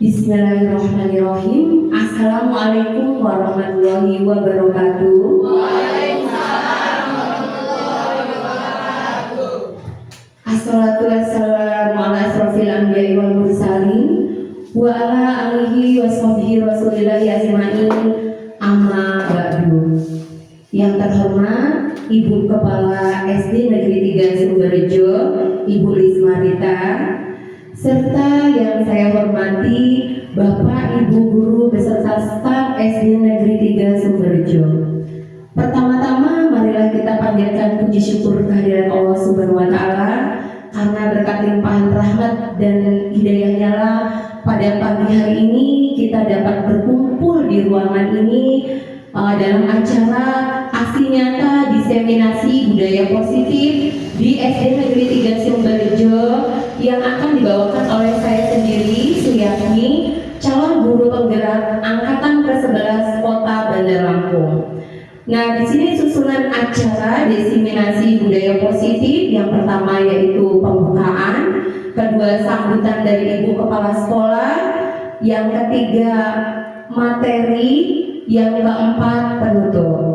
Bismillahirrahmanirrahim. Assalamualaikum warahmatullahi wabarakatuh. Waalaikumsalam warahmatullahi wabarakatuh. Assalatu wassalamu ala asrofil anbiya'i wal mursalin wa ala alihi wa sahbihi rasulillahi ajma'in, amma ba'du. Yang terhormat Ibu Kepala SD Negeri 3 Sumberjo, Ibu Lismarita, serta yang saya hormati Bapak Ibu Guru beserta staf SD Negeri 3 Sumberjo. Pertama-tama marilah kita panjatkan puji syukur kehadirat Allah Subhanahu wa taala karena berkat limpahan rahmat dan hidayahnya lah pada pagi hari ini kita dapat berkumpul di ruangan ini dalam acara aksi nyata diseminasi budaya positif di SD Negeri 3 Sumberjo yang akan dibawakan oleh saya sendiri, Suyatmi, calon guru penggerak angkatan ke-11 Kota Bandar Lampung. Nah, di sini susunan acara diseminasi budaya positif. Yang pertama yaitu pembukaan, kedua sambutan dari Ibu Kepala Sekolah, yang ketiga materi, yang keempat penutup.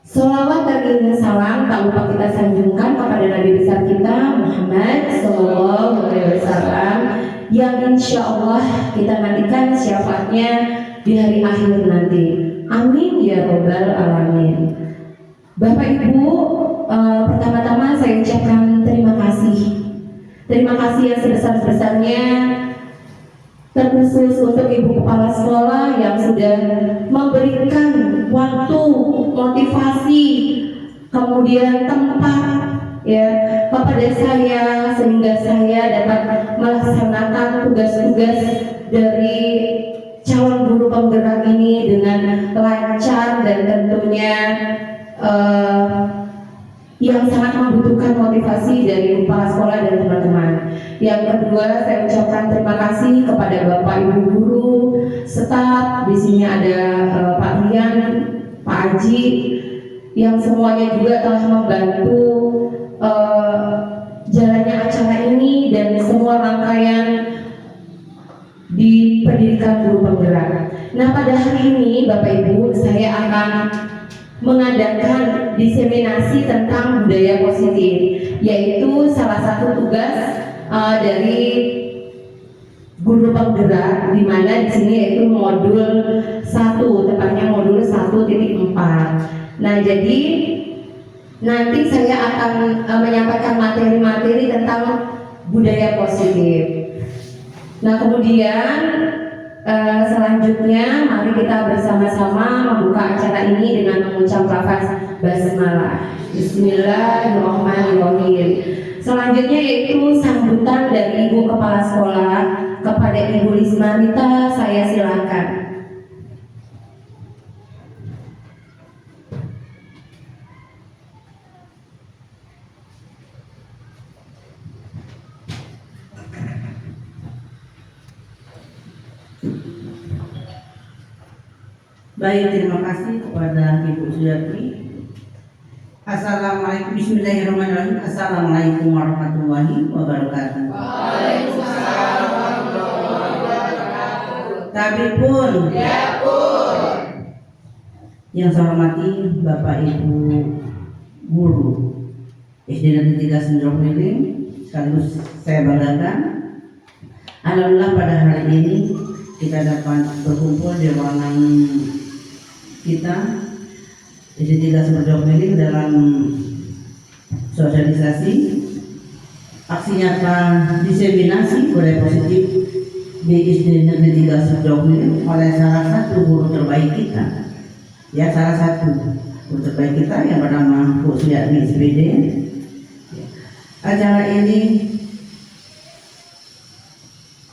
Sholawat dan iring salam tak lupa kita sanjungkan kepada Nabi besar kita Muhammad Sallallahu Alaihi Wasallam yang insya Allah kita nantikan syafaatnya di hari akhir nanti. Amin ya robbal alamin. Bapak Ibu, pertama-tama saya ucapkan terima kasih. Terima kasih yang sebesar-besarnya terkhusus untuk Ibu Kepala Sekolah yang sudah memberikan waktu, motivasi, kemudian tempat ya kepada saya sehingga saya dapat melaksanakan tugas-tugas dari calon guru penggerak ini dengan lancar dan tentunya yang sangat membutuhkan motivasi dari kepala sekolah dan teman-teman. Yang kedua, saya ucapkan terima kasih kepada Bapak Ibu guru, staf. Di sini ada Pak Rian, Pak Aji, yang semuanya juga telah membantu jalannya acara ini dan semua rangkaian di pendidikan guru penggerak. Nah, pada hari ini Bapak Ibu, saya akan mengadakan diseminasi tentang budaya positif, yaitu salah satu tugas dari guru penggerak, di mana di sini yaitu modul 1, tepatnya modul 1.4. Nah, jadi nanti saya akan menyampaikan materi-materi tentang budaya positif. Nah, kemudian selanjutnya mari kita bersama-sama membuka acara ini dengan mengucap lafaz basmalah. Bismillahirrahmanirrahim. Selanjutnya yaitu sambutan dari Ibu Kepala Sekolah kepada Ibu Lismarita. Saya silakan. Baik, terima kasih kepada Ibu Suyatmi. Assalamualaikum, bismillahirrahmanirrahim. Assalamualaikum warahmatullahi wabarakatuh. Waalaikumsalam warahmatullahi wabarakatuh. Tapi pun, Ya pun. yang saya hormati Bapak Ibu guru SD Negeri 3 Sumberjo Miling, sekaligus saya banggakan. Alhamdulillah pada hari ini kita dapat berkumpul di ruangan kita SD 3 Sumberjo Miling dalam sosialisasi aksi nyata diseminasi budaya positif di SD Negeri 3 Sumberjo Miling oleh salah satu guru terbaik kita, ya salah satu guru terbaik kita yang bernama Bu Suyatmi SPD. Acara ini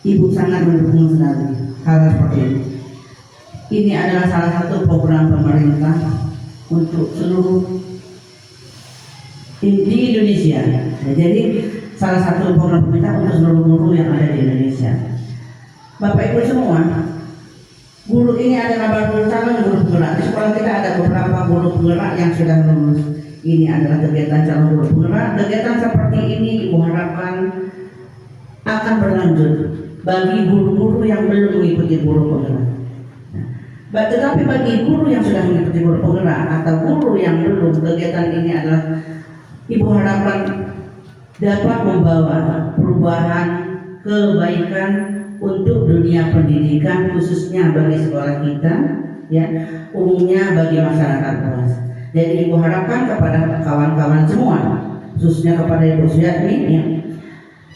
Ibu sangat mendukung sekali hal seperti ini. Ini adalah salah satu program pemerintah untuk seluruh di Indonesia. Nah, jadi salah satu program pemerintah untuk seluruh guru yang ada di Indonesia. Bapak Ibu semua, guru ini adalah baru calon guru penggerak. Di sekolah kita ada beberapa guru penggerak yang sudah lulus. Ini adalah kegiatan calon guru penggerak. Kegiatan seperti ini Ibu harapkan akan berlanjut bagi guru-guru yang belum mengikuti guru penggerak. Tetapi bagi guru yang sudah mengikuti guru penggerak atau guru yang belum, kegiatan ini adalah Ibu harapkan dapat membawa perubahan, kebaikan untuk dunia pendidikan, khususnya bagi sekolah kita, ya, umumnya bagi masyarakat luas. Jadi Ibu harapkan kepada kawan-kawan semua, khususnya kepada Ibu Suyatmi, ya,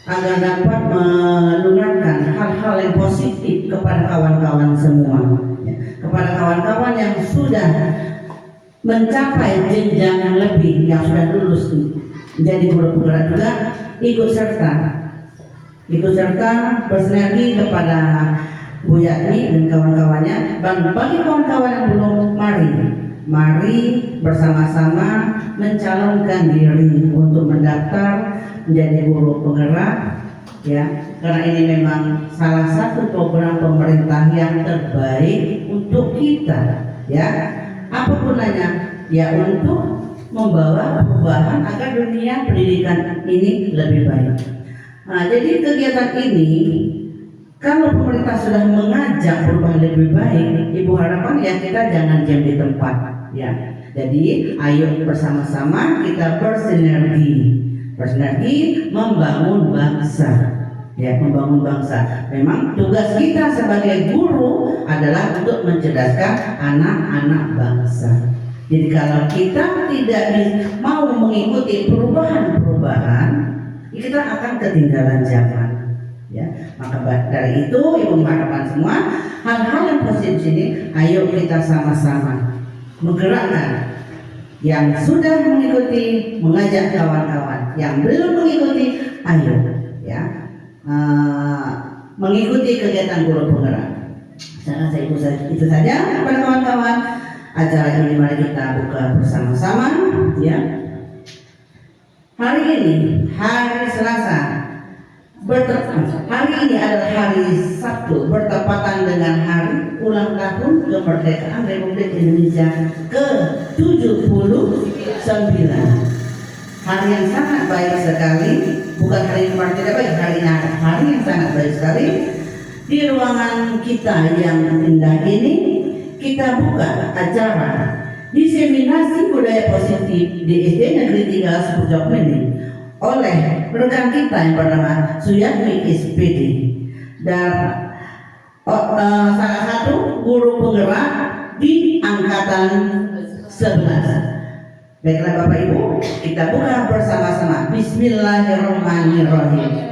agar dapat menularkan hal-hal yang positif kepada kawan-kawan semua, ya, kepada kawan-kawan yang sudah mencapai jenjang yang lebih, yang sudah lulus menjadi guru penggerak juga ikut serta bersinergi kepada Bu Yatmi dan kawan-kawannya. Dan bagi kawan-kawan yang belum, mari bersama-sama mencalonkan diri untuk mendaftar menjadi guru penggerak, ya, karena ini memang salah satu program pemerintah yang terbaik untuk kita, ya, apa gunanya, ya, untuk membawa perubahan agar dunia pendidikan ini lebih baik. Nah, jadi kegiatan ini kalau pemerintah sudah mengajak perubahan lebih baik, Ibu harapkan ya kita jangan diam di tempat, ya. Jadi ayo bersama-sama kita bersinergi membangun bangsa, ya, membangun bangsa. Memang tugas kita sebagai guru adalah untuk mencerdaskan anak-anak bangsa. Jadi kalau kita tidak mau mengikuti perubahan-perubahan, kita akan ketinggalan zaman, ya. Maka dari itu Ibu mengharapkan semua hal-hal yang positif ini, ayo kita sama-sama menggerakkan. Yang sudah mengikuti, mengajak kawan-kawan. Yang belum mengikuti, ayo, ya, mengikuti kegiatan guru penggerak. Saya itu saja kepada kawan-kawan. Acara ini mari kita buka bersama-sama, ya. Hari ini hari Selasa, hari ini adalah hari Sabtu bertepatan dengan hari ulang tahun kemerdekaan Republik Indonesia ke-79. Hari yang sangat baik sekali, bukan hari yang tidak baik, hari yang sangat baik sekali. Di ruangan kita yang indah ini kita buka acara diseminasi budaya positif di SD Negeri 3 Purjok ini oleh rekan kita yang bernama Suyatmi SPD dan salah satu guru penggerak di angkatan 11. Baiklah Bapak Ibu, kita buka bersama-sama. Bismillahirrahmanirrahim.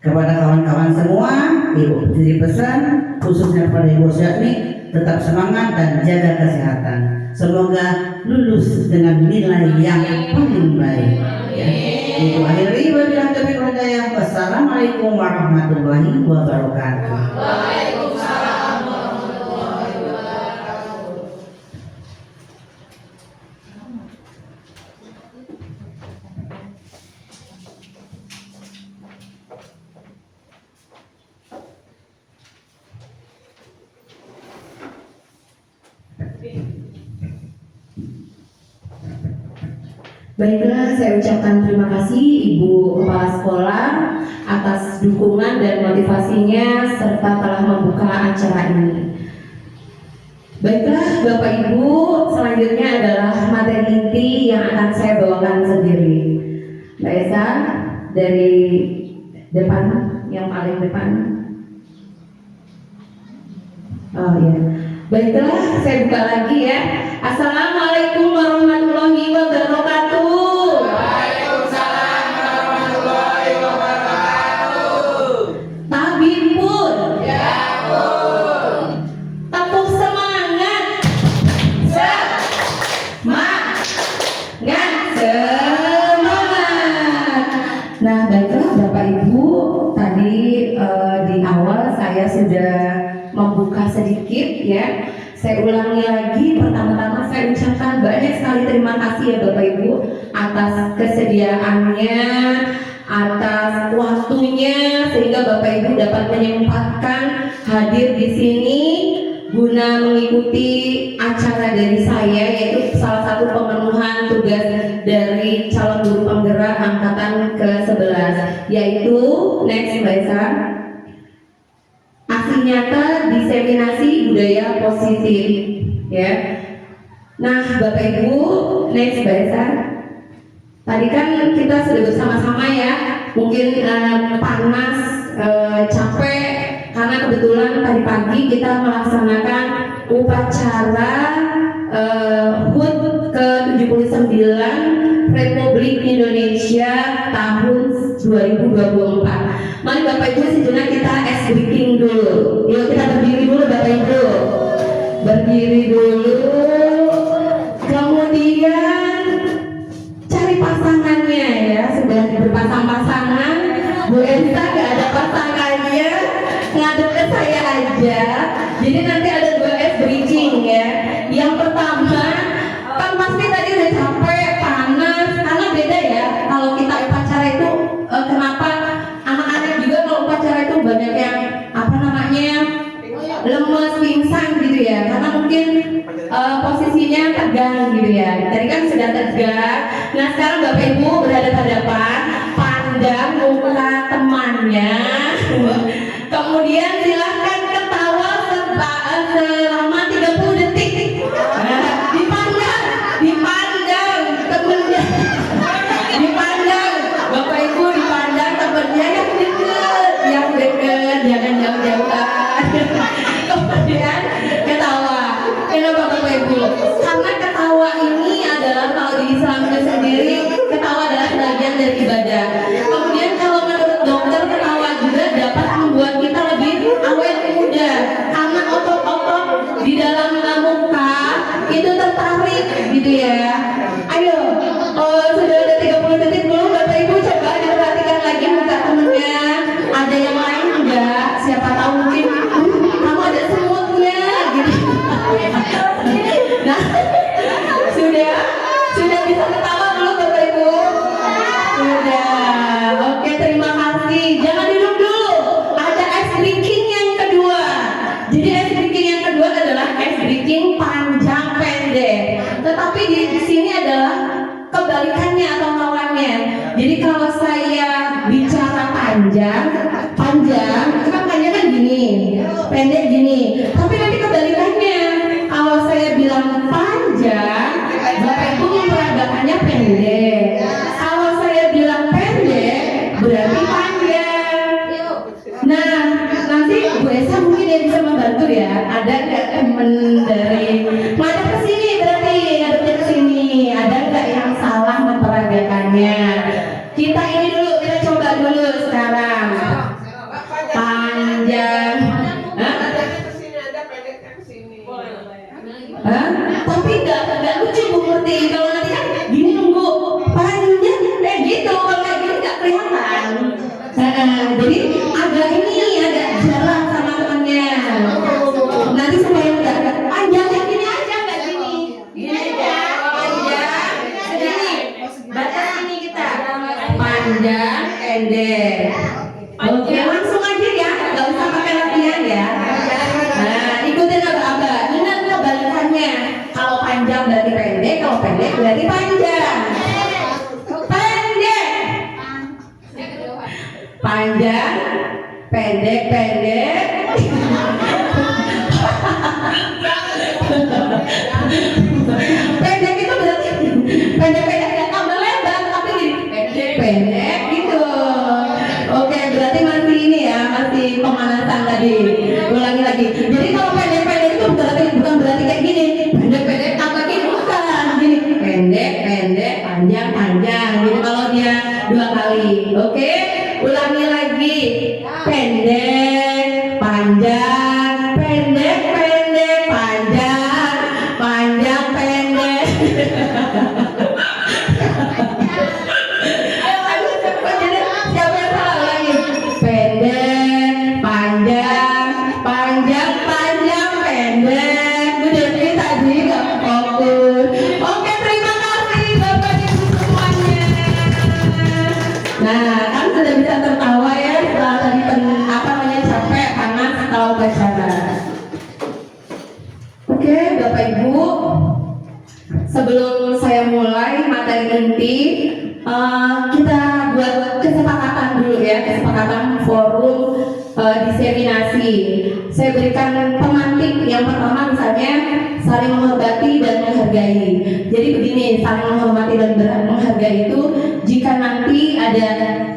Kepada kawan-kawan semua, Ibu titip pesan khususnya kepada Ibu Suyatmi, tetap semangat dan jaga kesehatan. Semoga lulus dengan nilai yang paling baik. Ya. Ibu akhiri wabillahi taufiq wal hidayah. Wassalamualaikum warahmatullahi wabarakatuh. Waalaikumsalam warahmatullahi wabarakatuh. Baiklah, saya ucapkan terima kasih Ibu Kepala Sekolah atas dukungan dan motivasinya serta telah membuka acara ini. Baiklah Bapak Ibu, selanjutnya adalah materi inti yang akan saya bawakan sendiri. Mbak Esa dari depan, yang paling depan. Oh ya. Baiklah, saya buka lagi ya. Assalamualaikum warahmatullahi wabarakatuh. Waalaikumsalam warahmatullahi wabarakatuh. Tabib pun. Ya pun. Tepuk semangat. Semangat. Nah, baiklah Bapak Ibu, tadi di awal saya sudah membuka sedikit ya. Saya ulangi lagi, pertama-tama saya ucapkan banyak sekali terima kasih ya Bapak Ibu atas kesediaannya, atas waktunya sehingga Bapak Ibu dapat menyempatkan hadir di sini guna mengikuti acara dari saya, yaitu salah satu pemenuhan tugas dari calon guru penggerak angkatan ke-11, yaitu next Mbak Esa, aksi nyata diseminasi budaya positif, ya. Nah, Bapak Ibu, next Mbak Esa. Tadi kan kita sudah bersama-sama ya, mungkin panas, capek, karena kebetulan tadi pagi kita melaksanakan upacara HUT ke-79 Republik Indonesia tahun 2024. Mari Bapak Ibu sejenak kita ice breaking dulu. Yuk kita berdiri dulu Bapak Ibu. Berdiri dulu. Kemudian cari pasangannya ya, sudah berpasang-pasangan. Bu Esta gak ada pasangannya, ngadep ke saya aja. Jadi nanti ada 2 ice breaking ya. Yang pertama, kan pasti tadi udah capek, panas, karena beda ya. Kalau kita upacara itu, kenapa anak-anak juga kalau upacara itu banyak yang apa namanya lemes, pingsan gitu ya, karena mungkin posisinya tegang gitu ya. Tadi kan sudah tegak. Nah sekarang Bapak Ibu berhadapan-hadapan, pandang muka temannya, kemudian silahkan ketawa selama 30 detik. Dipandang temennya, dipandang Bapak Ibu, dipandang temennya yang deket, jangan jauh-jauhan. Kemudian ketawa. Kenapa Bapak Ibu? Karena ketawa ini adalah, kalau di Islam itu sendiri, ketawa adalah bagian dari ibadah. Kemudian kalau menurut dokter, ketawa juga dapat membuat kita lebih awet muda, karena otot-otot di dalam muka itu tertarik gitu ya. Ayo, sudah ada 30 detik belum Bapak Ibu, coba diperhatikan lagi muka temennya. Ada yang lain enggak? Siapa tahu mungkin kamu ada semutnya gitu. Nah, sudah bisa ketawa belum Bapak Ibu? Sudah. Oke, terima kasih. Jangan duduk dulu. Ada ice breaking yang kedua. Jadi ice breaking yang kedua adalah ice breaking panjang pendek. Tetapi di sini adalah kebalikannya atau lawannya. Jadi kalau saya bicara panjang, itu kan panjang kan gini, pendek gini. Tapi nanti kebalikannya. Kalau saya bilang panjang, Bapak Ibu memperagakannya pendek. Kalau saya bilang pendek, berarti panjang. Nah, nanti Bu Esa mungkin yang bisa membantu ya. Ada nggak temen dari ngadep ke sini, berarti ngadepnya ke sini. Ada nggak yang salah memperagakannya? Kita ini dulu, kita coba dulu sekarang. Panjang. Hah? Tapi nggak lucu Bu Murti. Kalau nanti kan gini nunggu panjang gitu, kalau kayak gini nggak kelihatan. Jadi agak jalan sama temannya. Nanti supaya nggak panjang yang gini aja, nggak gini. Gini aja, panjang segini. Batas ini kita panjang, pendek. Oke, langsung aja ya, nggak usah pakai latihan ya. Nah, ikutin abah-abah. Ingat kebalikannya. Kalau panjang berarti pendek, kalau pendek berarti panjang. Pendek, panjang, pendek. Pendek itu berarti pendek nggak tambah lebar, tapi pendek gitu. Oke, berarti masih ini ya, masih pemanasan tadi. Ulangi lagi. Jadi kalau pendek itu bukan berarti kayak gini. Pendek tambah gini, bukan. Gini, pendek, panjang. Jadi kalau dia 2 kali. Oke, ulangi lagi. Pendek, panjang, pendek, panjang, pendek. Siapa yang salah lagi? Pendek, panjang, pendek. Udah ini tadi nggak fokus. Oke, terima kasih Bapak Ibu semuanya. Nah, kan sudah bisa tertawa inti, kita buat kesepakatan dulu ya, kesepakatan forum diseminasi. Saya berikan pemantik yang pertama, misalnya saling menghormati dan menghargai. Jadi begini, saling menghormati dan menghargai itu jika nanti ada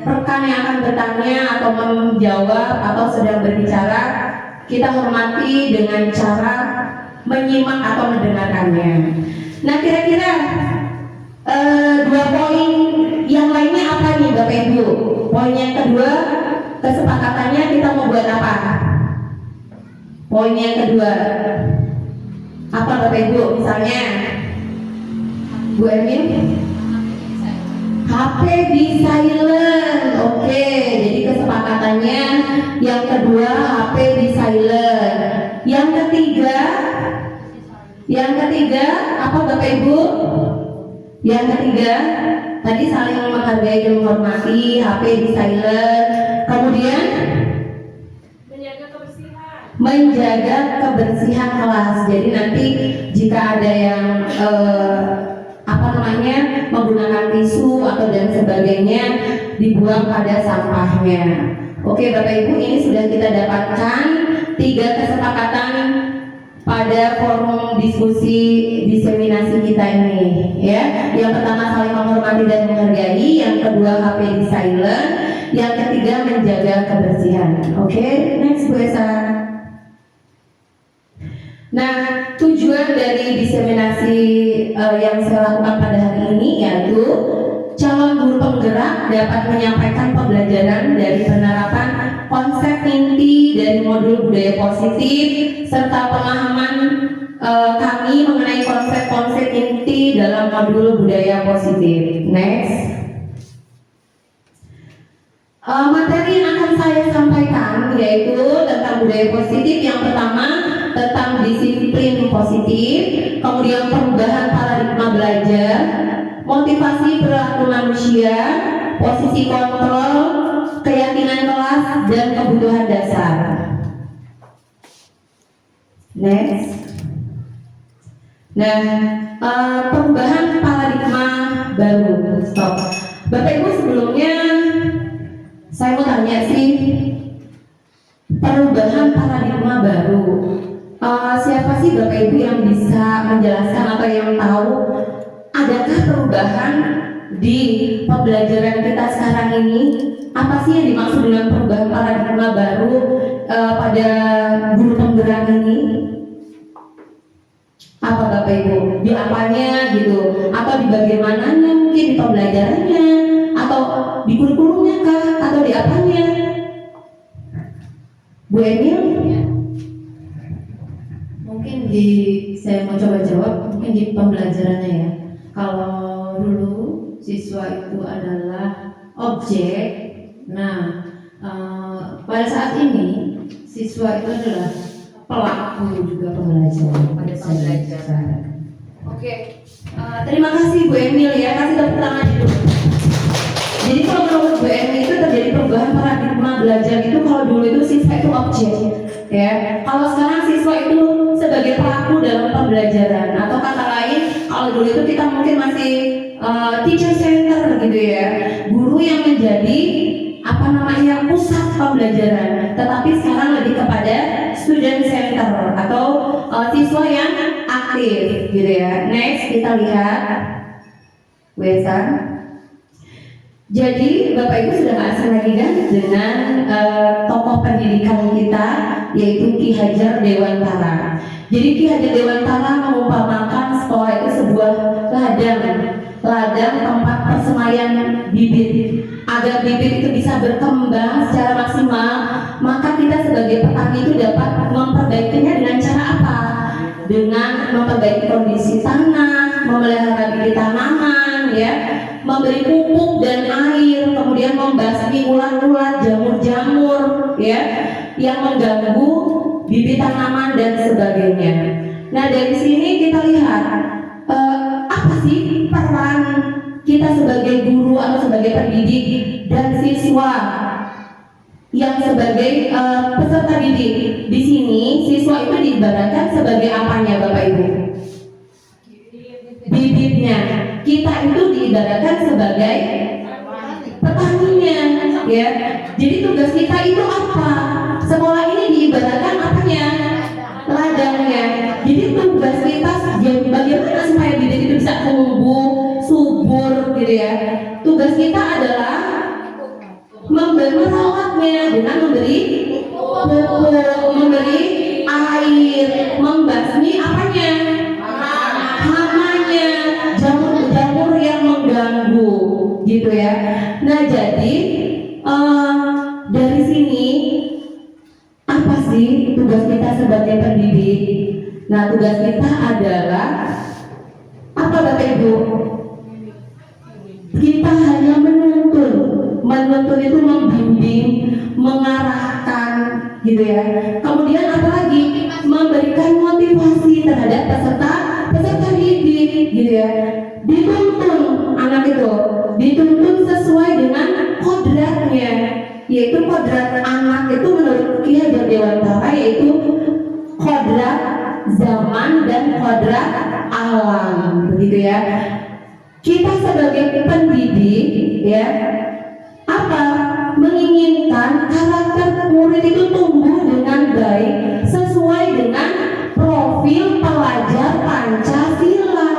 rekan yang akan bertanya atau menjawab atau sedang berbicara, kita hormati dengan cara menyimak atau mendengarkannya. Nah, kira-kira 2 poin yang lainnya apa nih Bapak Ibu? Poin yang kedua, kesepakatannya kita mau buat apa? Poin yang kedua apa Bapak Ibu? Misalnya Bu Emin, HP di silent. Oke, jadi kesepakatannya yang kedua HP di silent. Yang ketiga apa Bapak Ibu? Yang ketiga tadi saling menghargai dan menghormati, HP di silent. Kemudian menjaga kebersihan kelas. Jadi nanti jika ada yang menggunakan tisu atau dan sebagainya, dibuang pada sampahnya. Oke Bapak Ibu, ini sudah kita dapatkan 3 kesepakatan pada forum diskusi diseminasi kita ini ya. Yang pertama saling menghormati dan menghargai, yang kedua HP di silent, yang ketiga menjaga kebersihan. Oke, next Bu Esa. Nah, tujuan dari diseminasi yang saya lakukan pada hari ini yaitu calon guru penggerak dapat menyampaikan pembelajaran dari penerapan konsep inti dari modul budaya positif serta pemahaman kami mengenai konsep-konsep inti dalam modul budaya positif. Next. Materi yang akan saya sampaikan yaitu tentang budaya positif. Yang pertama tentang disiplin positif, kemudian perubahan paradigma belajar, motivasi perilaku manusia, posisi kontrol, keyakinan kelas, dan kebutuhan dasar. Next. Nah, perubahan paradigma baru. Stop. Bapak Ibu, sebelumnya saya mau tanya sih, perubahan paradigma baru. Siapa sih Bapak Ibu yang bisa menjelaskan atau yang tahu adakah perubahan di pembelajaran kita sekarang ini? Apa sih yang dimaksud dengan perubahan paradigma baru pada guru penggerak ini? Apa Bapak Ibu? Di apanya gitu? Atau di bagaimananya mungkin di pembelajarannya? Atau di kurikulumnya kah? Atau di apanya? Bu Emil? Mungkin saya mau coba jawab, mungkin di pembelajarannya ya. Kalau dulu siswa itu adalah objek, nah pada saat ini siswa itu adalah pelaku juga pembelajaran pada saat belajar. Oke, terima kasih Bu Emil ya, kasih tepuk tangan dulu. Jadi kalau menurut Bu Emil itu terjadi perubahan paradigma belajar itu kalau dulu itu siswa itu objek, ya. Kalau sekarang siswa itu sebagai pelaku dalam pembelajaran, atau kata lain, kalau dulu itu kita mungkin masih teacher center gitu ya, guru yang menjadi pusat pembelajaran, tetapi sekarang lebih kepada student center atau siswa yang aktif gitu ya. Next kita lihat Wesan. Jadi Bapak Ibu sudah gak asing lagi kan dengan tokoh pendidikan kita yaitu Ki Hajar Dewantara. Jadi Ki Hajar Dewantara mengumpamakan sekolah itu sebuah ladang tempat persemaian bibit. Agar bibit itu bisa berkembang secara maksimal, maka kita sebagai petani itu dapat memperbaikinya dengan cara apa? Dengan memperbaiki kondisi tanah, memelihara bibit tanaman, ya, memberi pupuk dan air, kemudian membasmi ulat-ulat, jamur-jamur, ya, yang mengganggu bibit tanaman dan sebagainya. Nah, dari sini kita lihat apa sih peran kita sebagai guru atau sebagai pendidik dan siswa yang sebagai peserta didik. Di sini siswa itu diibaratkan sebagai apanya Bapak Ibu? Bibitnya. kita itu diibaratkan sebagai petaninya, ya. Jadi tugas kita itu apa? Sekolah ini diibaratkan apanya? Ladangnya. Jadi tugas kita bagaimana supaya bibit itu bisa tumbuh subur, gitu ya. Tugas kita adalah merawatnya dengan memberi pupuk, memberi air, membasmi apanya? Hamanya, jamur-jamur yang mengganggu, gitu ya. Nah, jadi dari sini apa sih tugas kita sebagai pendidik? Nah, tugas kita adalah apa, Bapak Ibu? Kita hanya menuntun itu membimbing, mengarahkan, gitu ya. Kemudian apalagi memberikan motivasi terhadap peserta didik, gitu ya. Dituntun anak itu, dituntun sesuai dengan kodratnya, yaitu kodrat anak itu menurut Ki Hajar Dewantara yaitu kodrat zaman dan kodrat alam, begitu ya. Kita sebagai pendidik, ya, apa? Menginginkan karakter murid itu tumbuh dengan baik sesuai dengan profil pelajar Pancasila,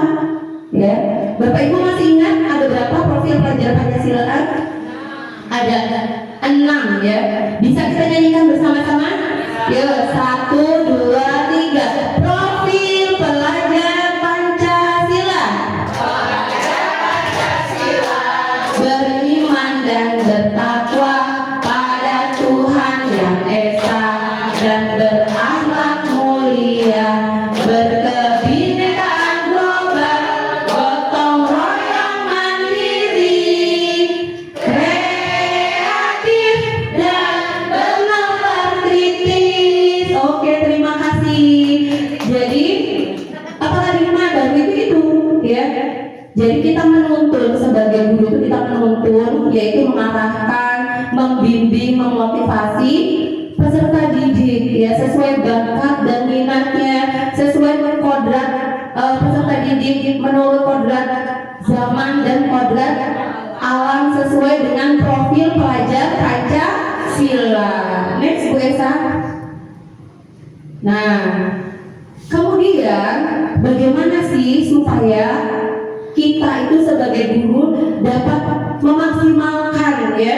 ya. Bapak Ibu masih ingat ada berapa profil pelajar Pancasila? Ada 6, ya. Bisa kita nyanyikan bersama-sama? Yuk, 1, 2, 3. Profil pelajar Pancasila. Beriman dan bertakwa pada Tuhan yang esa dan berakhlak mulia, berkebinekaan global, gotong royong mandiri, kreatif dan benar kritis. Oke, terima kasih. Jadi apa tadi baru itu ya. Jadi kita menuntun sebagai guru itu kita menuntun, yaitu mengarahkan, membimbing, memotivasi peserta didik, ya, sesuai bakat dan minatnya, sesuai kodrat peserta didik menurut kodrat zaman dan kodrat alam, sesuai dengan profil pelajar Pancasila. Next, Bu Esa. Nah, kemudian bagaimana sih supaya kita itu sebagai guru dapat memaksimalkan, ya,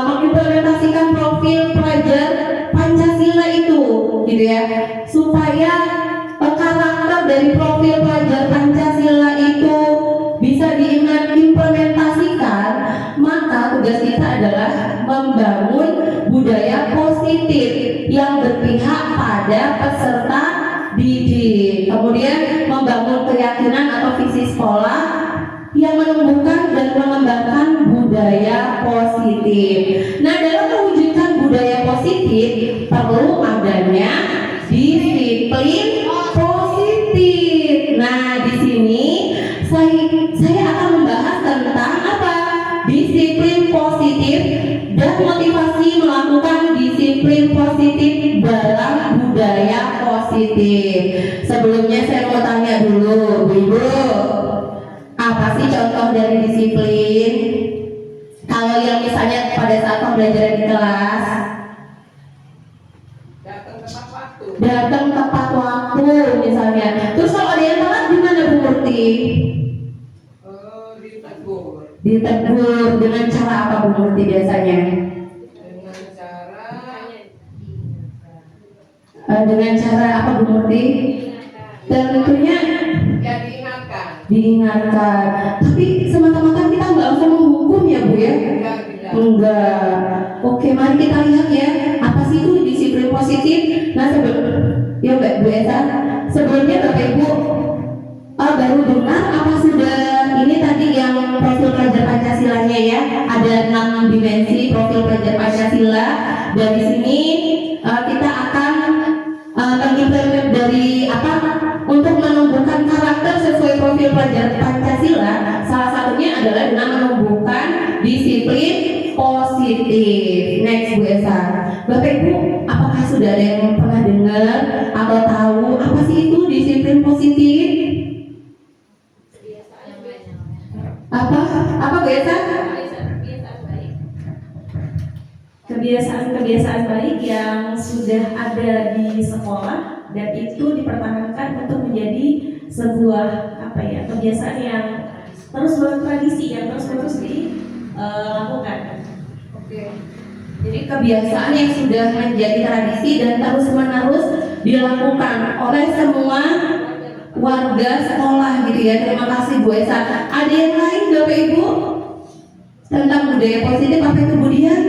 mengimplementasikan profil pelajar Pancasila itu, gitu ya, supaya karakter dari profil pelajar Pancasila itu bisa diimplementasikan. Maka tugas kita adalah membangun budaya positif yang berpihak pada peserta didik, kemudian membangun keyakinan atau visi sekolah yang menumbuhkan dan mengembangkan budaya positif. Nah, dalam mewujudkan budaya positif perlu adanya disiplin positif. Nah, di sini saya akan membahas tentang apa? Disiplin positif dan motivasi melakukan disiplin positif dalam budaya positif. Sebelumnya saya mau tanya dulu, Bu, apa sih contoh dari disiplin? Kalau yang misalnya pada saat pembelajaran di kelas, datang tepat waktu misalnya. Terus kalau ada yang telat gimana, Bu Murti? Ditegur dengan cara apa, Bu Murti, biasanya? Dengan cara apa, Bu Murti? Tentunya Ya diingatkan. Tapi semata-mata kita nggak usah menghukum, ya, Bu, ya? Enggak. Oke, mari kita lihat ya, apa sih itu disiplin positif. Nah, ya, Bu Esa, sebelumnya Bapak Ibu baru dengar apa sudah ini tadi yang profil pelajar Pancasilanya, ya? Ada 6 dimensi profil pelajar Pancasila. Dari sini kita akan mengimplement dari apa untuk menumbuhkan karakter sesuai profil pelajar Pancasila. Salah satunya adalah dengan menumbuhkan disiplin positif. Next, Bu Esa. Bapak Ibu, apakah sudah ada yang pernah dengar atau tahu apa sih itu disiplin positif? Bu Esa? Kebiasaan-kebiasaan baik yang sudah ada di sekolah dan itu dipertahankan untuk menjadi sebuah kebiasaan yang terus bertradisi, yang terus dilakukan. Oke. Jadi kebiasaan yang sudah menjadi tradisi dan terus-menerus dilakukan oleh semua warga sekolah gitu ya. Terima kasih Bu Esa. Ada yang lain Bapak Ibu tentang budaya positif apa itu Budian?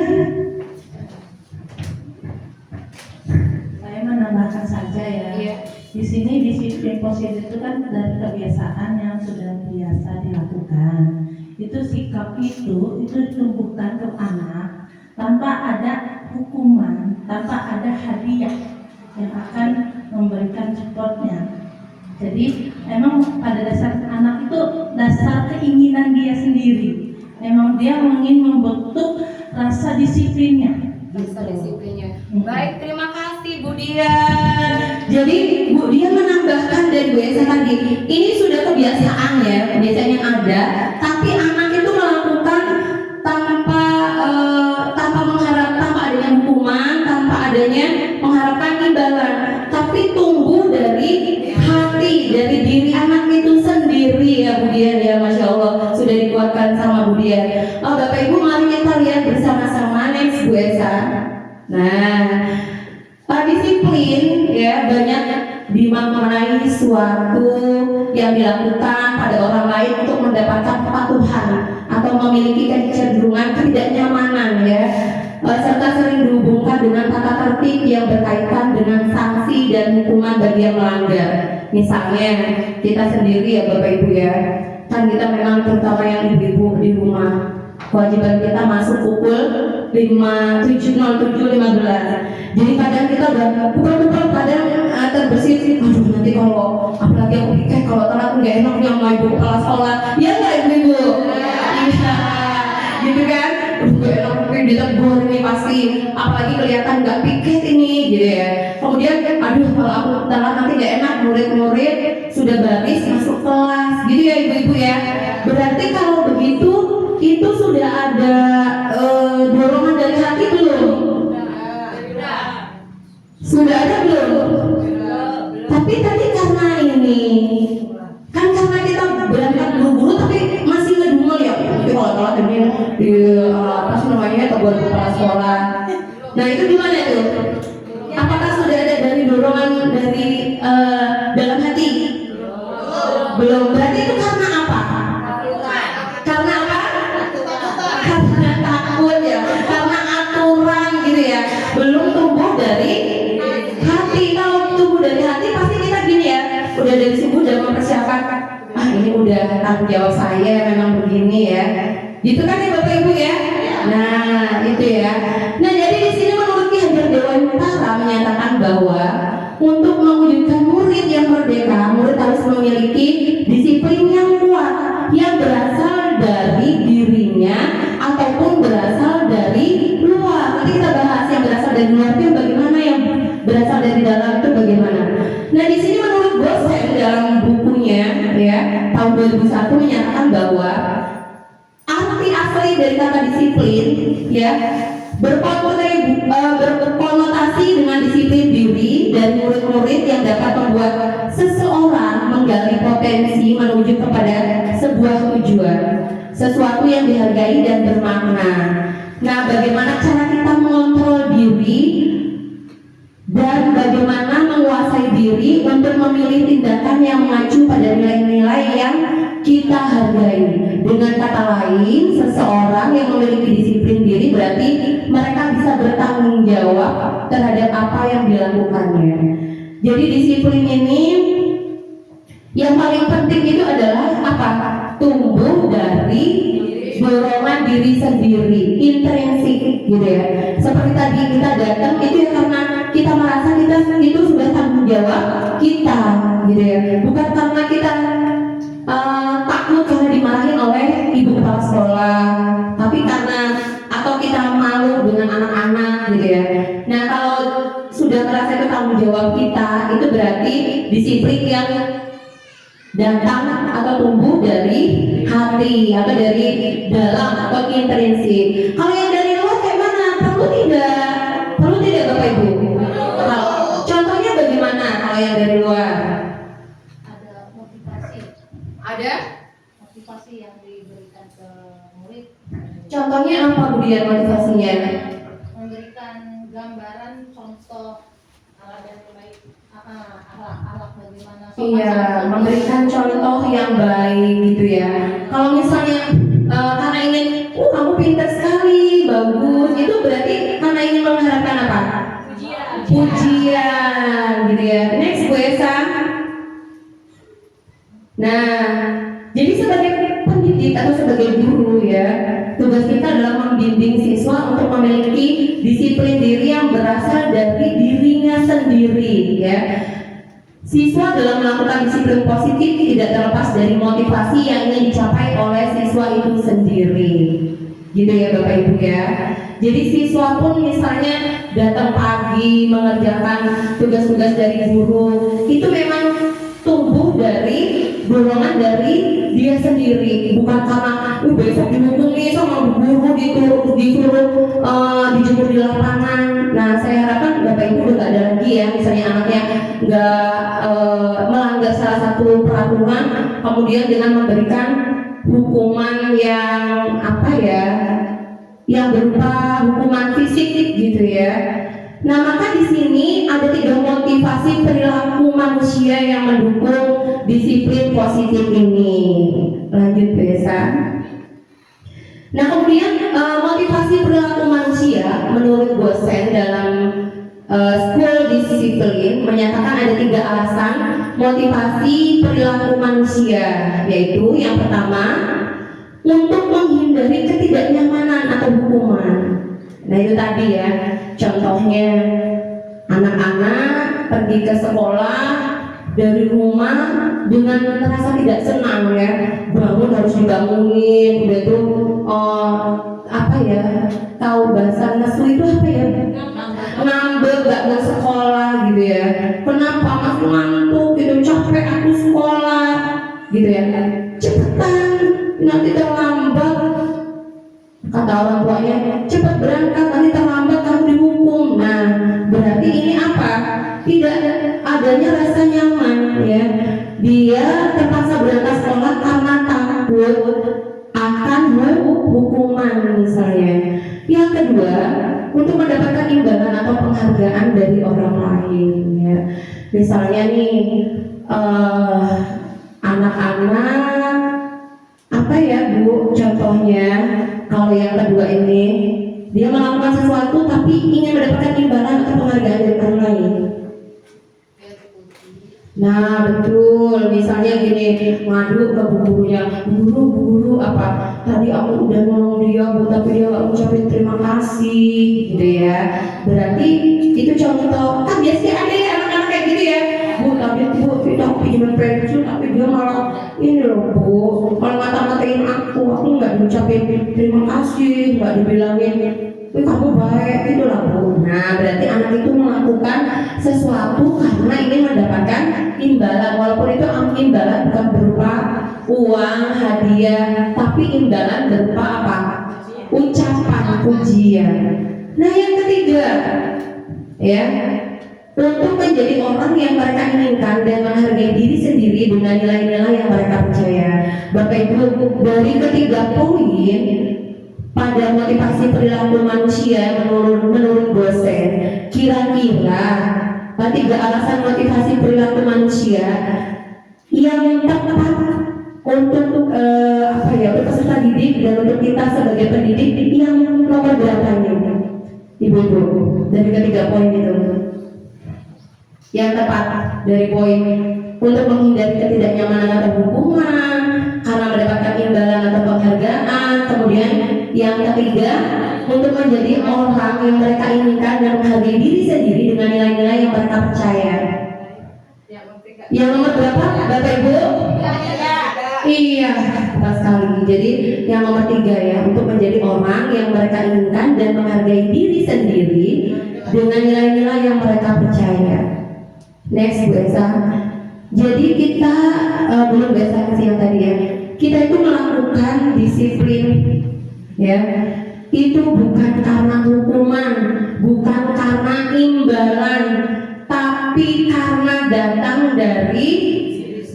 Saya menambahkan saja ya. Iya. Di sini disiplin positif itu kan dari kebiasaan yang sudah biasa dilakukan. Itu sikap itu ditumbuhkan ke anak tanpa ada hukuman, tanpa ada hadiah yang akan memberikan supportnya. Jadi emang pada dasar anak itu dasar keinginan dia sendiri. Memang dia ingin membentuk rasa disiplinnya. Rasa disiplinnya. Baik, terima kasih Bu Dian. Jadi Bu Dian menambahkan dari Bu Esa tadi, ini sudah kebiasaan ya, kebiasaan yang ada, tapi anak itu melakukan tanpa adanya hukuman, tanpa adanya mengharapkan imbalan, tapi tumbuh dari hati, dari diri anak itu sendiri ya Bu Dian ya, Masya Allah sudah dikuatkan sama Bu Dian. Bapak Ibu mari kita lihat bersama-sama next Bu Esa. Nah, disiplin ya banyak dimaknai suatu yang dilakukan pada orang lain untuk mendapatkan kepatuhan atau memiliki kecenderungan ketidaknyamanan ya, serta sering dihubungkan dengan tata tertib yang berkaitan dengan sanksi dan hukuman bagi yang melanggar. Misalnya kita sendiri ya Bapak Ibu ya, kan kita memang terutama yang ibu-ibu di rumah, kewajiban kita masuk pukul 7.07.15. Jadi kadang kita udah pukul-pukul kadang terbersih. Aduh nanti kalau apalagi aku pikir kalau telat nggak enak nih sama ibu kepala sekolah. Ya nggak ibu-ibu? Iya. Gitu kan? Nggak enak mungkin ditegur nih pasti. Apalagi kelihatan nggak piket ini gitu ya. Kemudian aduh kalau aku telat nanti nggak enak, murid-murid sudah baris masuk kelas. Gitu ya ibu-ibu ya. Berarti kalau begitu itu sudah ada dorongan dari hati belum? Sudah ada belum? Tapi tadi karena ini kan karena kita berangkat buru-buru tapi masih ngedumel ya. Nanti kalau telat ini di apa sih namanya tegur kepala sekolah. Nah itu gimana tuh? Apakah sudah ada dari dorongan dari dalam hati? Belum. Berarti itu karena apa? Karena apa? Karena takut ya, karena aturan gitu ya, belum tumbuh dari hati. Kalau tumbuh dari hati pasti kita gini ya, udah dari subuh udah mempersiapkan, ini udah tanggung jawab saya memang begini ya, gitu kan ya Bapak Ibu ya. Nah itu ya. Nah jadi di sini menurut Ki Hajar Dewantara menyatakan bahwa untuk mewujudkan murid yang merdeka, murid harus memiliki disiplin yang kuat yang berasal dari dirinya ataupun berasal dari luar. Nanti kita bahas yang berasal dari luar itu bagaimana, yang berasal dari dalam itu bagaimana. Nah di sini menurut Bosen dalam bukunya ya tahun 2001 menyatakan bahwa arti asli dari kata disiplin ya berkonotasi dengan disiplin diri dan murid-murid yang dapat membuat seseorang menggali potensi menuju kepada sebuah tujuan, sesuatu yang dihargai dan bermakna. Nah, bagaimana cara kita mengontrol diri dan bagaimana menguasai diri untuk memilih tindakan yang mengacu pada nilai-nilai yang kita hargai. Dengan kata lain, seseorang yang memiliki disiplin diri berarti mereka bisa bertanggung jawab terhadap apa yang dilakukannya. Jadi disiplin ini yang paling penting itu adalah apa? Tumbuh dari dorongan diri sendiri, intrinsik gitu ya. Seperti tadi kita datang itu ya karena kita merasa kita itu sudah tanggung jawab kita gitu ya. Bukan karena kita takut karena dimarahin oleh ibu kepala sekolah, tapi karena atau kita malu dengan anak-anak gitu ya. Nah kalau sudah merasa itu tanggung jawab kita, itu berarti disiplin yang datang atau tumbuh dari hati atau dari dalam atau intrinsik. Kalau yang dari luar kayak mana? Perlu tidak? Perlu tidak Bapak Ibu? Kalau contohnya bagaimana kalau yang dari luar? Ada motivasi Ada? yang diberikan ke murid, Contohnya apa Bu Dian motivasinya? memberikan gambaran contoh yang baik, akhlak bagaimana Iya, memberikan contoh yang baik gitu ya. Kalau misalnya karena ingin, kamu pintar sekali, bagus, itu berarti karena ingin mengharapkan apa? Pujian, gitu ya. Next Bu Esa. Nah, jadi sebagai pendidik atau sebagai guru ya, tugas kita adalah membimbing siswa untuk memiliki disiplin diri yang berasal dari dirinya sendiri ya. Siswa dalam melakukan disiplin positif tidak terlepas dari motivasi yang ingin dicapai oleh siswa itu sendiri. Gitu ya Bapak Ibu ya. Jadi siswa pun misalnya datang pagi mengerjakan tugas-tugas dari guru, itu memang tumbuh dari dorongan dari dia sendiri, bukan karena besok dihukum nih sama guru disuruh dijemur di lapangan. Nah saya harapkan Bapak Ibu udah gak ada lagi ya, misalnya anaknya nggak melanggar salah satu peraturan, kemudian dengan memberikan hukuman yang yang berupa hukuman fisik gitu ya. Nah maka di sini ada 3 motivasi perilaku manusia yang mendukung disiplin positif ini. Lanjut biasa. Nah kemudian motivasi perilaku manusia menurut dosen dalam School Discipline menyatakan ada 3 alasan motivasi perilaku manusia, yaitu yang pertama untuk menghindari ketidaknyamanan atau hukuman. Nah itu tadi ya, contohnya anak-anak pergi ke sekolah dari rumah dengan merasa tidak senang ya, bangun harus dibangunin, udah itu tahu bahasa nesu itu apa ya? Ngambek, gak mau sekolah gitu ya. Kenapa? Aku ngantuk gitu, capek aku sekolah gitu ya. Cepetan, nanti terlambat. Kata orang tuanya, cepat berangkat, nanti terlambat kamu dihukum. Nah, berarti ini apa? Tidak adanya rasa nyaman ya. Dia terpaksa berangkat sekolah karena takut akan hukuman misalnya. Yang kedua, untuk mendapatkan imbalan atau penghargaan dari orang lain ya. Misalnya nih anak-anak apa ya Bu contohnya, kalau yang kedua ini dia melakukan sesuatu tapi ingin mendapatkan imbalan atau penghargaan dari orang lain. Nah betul, misalnya gini, ngadu ke gurunya, guru apa? Tadi aku udah nolong dia Bu, tapi dia gak ngucapin terima kasih, gitu ya. Berarti itu contoh. Kan biasanya ada ya anak-anak kayak gitu ya. Bu, tapi itu aku pinjaman pensil, tapi dia malah ini loh Bu, malah ngata-ngatain aku nggak diucapin terima kasih, nggak dibilangin kamu baik gitu lah Bu. Nah berarti anak itu melakukan sesuatu karena ingin mendapatkan imbalan, walaupun itu imbalan bukan berupa uang, hadiah, tapi imbalan berupa apa? Ucapan pujian. Nah yang ketiga ya, untuk menjadi orang yang mereka inginkan dan menghargai diri sendiri dengan nilai-nilai yang mereka percaya. Bapak Ibu, dari ketiga poin pada motivasi perilaku manusia menurut dosen, kira-kira 3 alasan motivasi perilaku manusia yang tepat untuk peserta didik dan untuk kita sebagai pendidik yang nomor berapa ini Ibu-ibu dari ketiga poin itu yang tepat dari poin untuk menghindari ketidaknyamanan atau hukuman, karena mendapatkan imbalan atau penghargaan. Kemudian yang ketiga, untuk menjadi orang yang mereka inginkan dan menghargai diri sendiri dengan nilai-nilai yang mereka percaya. Yang nomor berapa Bapak Ibu? Iya, tepat sekali. Jadi yang nomor 3 ya, untuk menjadi orang yang mereka inginkan dan menghargai diri sendiri dengan nilai-nilai yang mereka percaya. Next Bu Esa. Jadi kita belum biasa yang tadi ya. Kita itu melakukan disiplin, ya. Itu bukan karena hukuman, bukan karena imbalan, tapi karena datang dari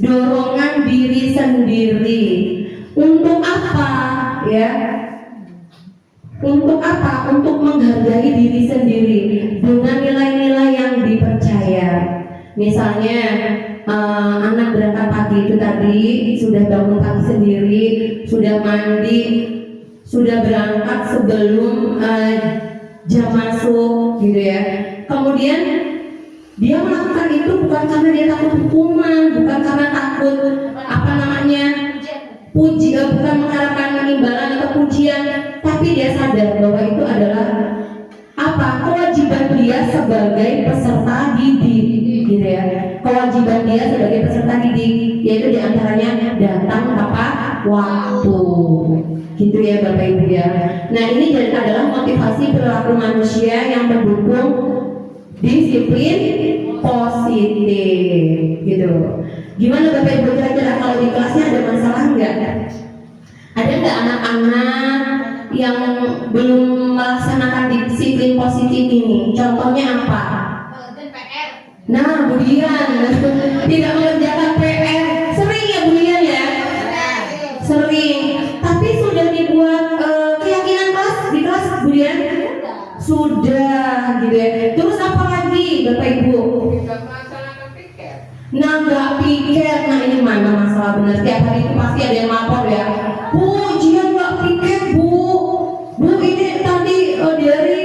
dorongan diri sendiri. Untuk apa, ya? Untuk apa? Untuk menghargai diri sendiri dengan nilai-nilai yang dipercaya. Misalnya anak berangkat pagi itu tadi sudah bangun pagi sendiri, sudah mandi, sudah berangkat sebelum jam masuk, gitu ya. Kemudian dia melakukan itu bukan karena dia takut hukuman, bukan karena takut bukan mengharapkan imbalan atau pujian, tapi dia sadar bahwa itu adalah kewajiban dia sebagai peserta didik, gitu ya. Kewajiban dia sebagai peserta didik, yaitu diantaranya datang tepat waktu, gitu ya Bapak Ibu ya. Nah, ini adalah motivasi perilaku manusia yang mendukung disiplin positif, gitu. Gimana Bapak Ibu kira-kira kalau di kelasnya ada masalah enggak? Ada enggak anak-anak yang belum melaksanakan disiplin positif ini? Contohnya apa? Nah, Budian tidak mengerjakan PR. Sering ya Budian ya? Sering. Tapi sudah dibuat keyakinan kelas di kelas Budian? Sudah, gitu ya. Terus apa lagi Bapak Ibu? Nah, nggak pikir. Nah, ini mana masalah benar. Setiap hari itu pasti ada yang lapor ya. Bu, Jian nggak pikir Bu. Bu, ini tadi dari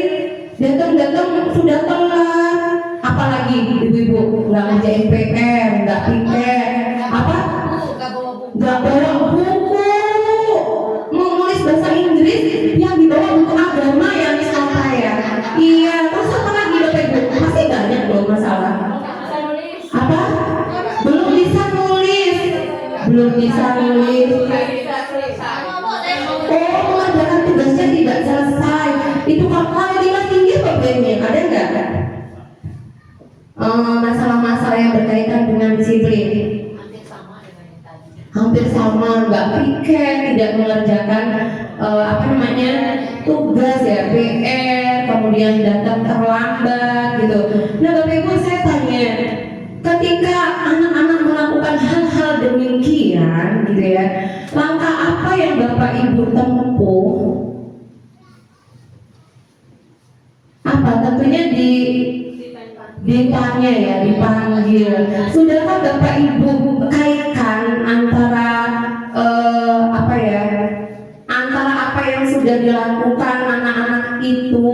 datang sudah telat. Apalagi ibu-ibu nggak ngerjain PR, nggak pikir. Apa? Nggak bawa buku. Mau nulis bahasa Inggris yang dibawa buku agama ya, Miss Nova ya. Iya. Terus apa lagi Bapak Ibu? Pasti banyak loh masalah. Apa? Belum bisa nulis. Mengerjakan tugasnya tidak selesai. Itu kalau di kelas tinggi problemnya ada nggak? Masalah-masalah yang berkaitan dengan disiplin. Hampir sama, nggak pikir, tidak mengerjakan tugas ya, PR, kemudian datang terlambat gitu. Nah Bapak Ibu saya tanya, ketika anak-anak melakukan hal-hal demikian gitu ya, langkah apa yang Bapak Ibu tempuh? Apa? Tentunya ditanya ya, dipanggil. Sudahkah Bapak Ibu kaitkan antara antara apa yang sudah dilakukan anak-anak itu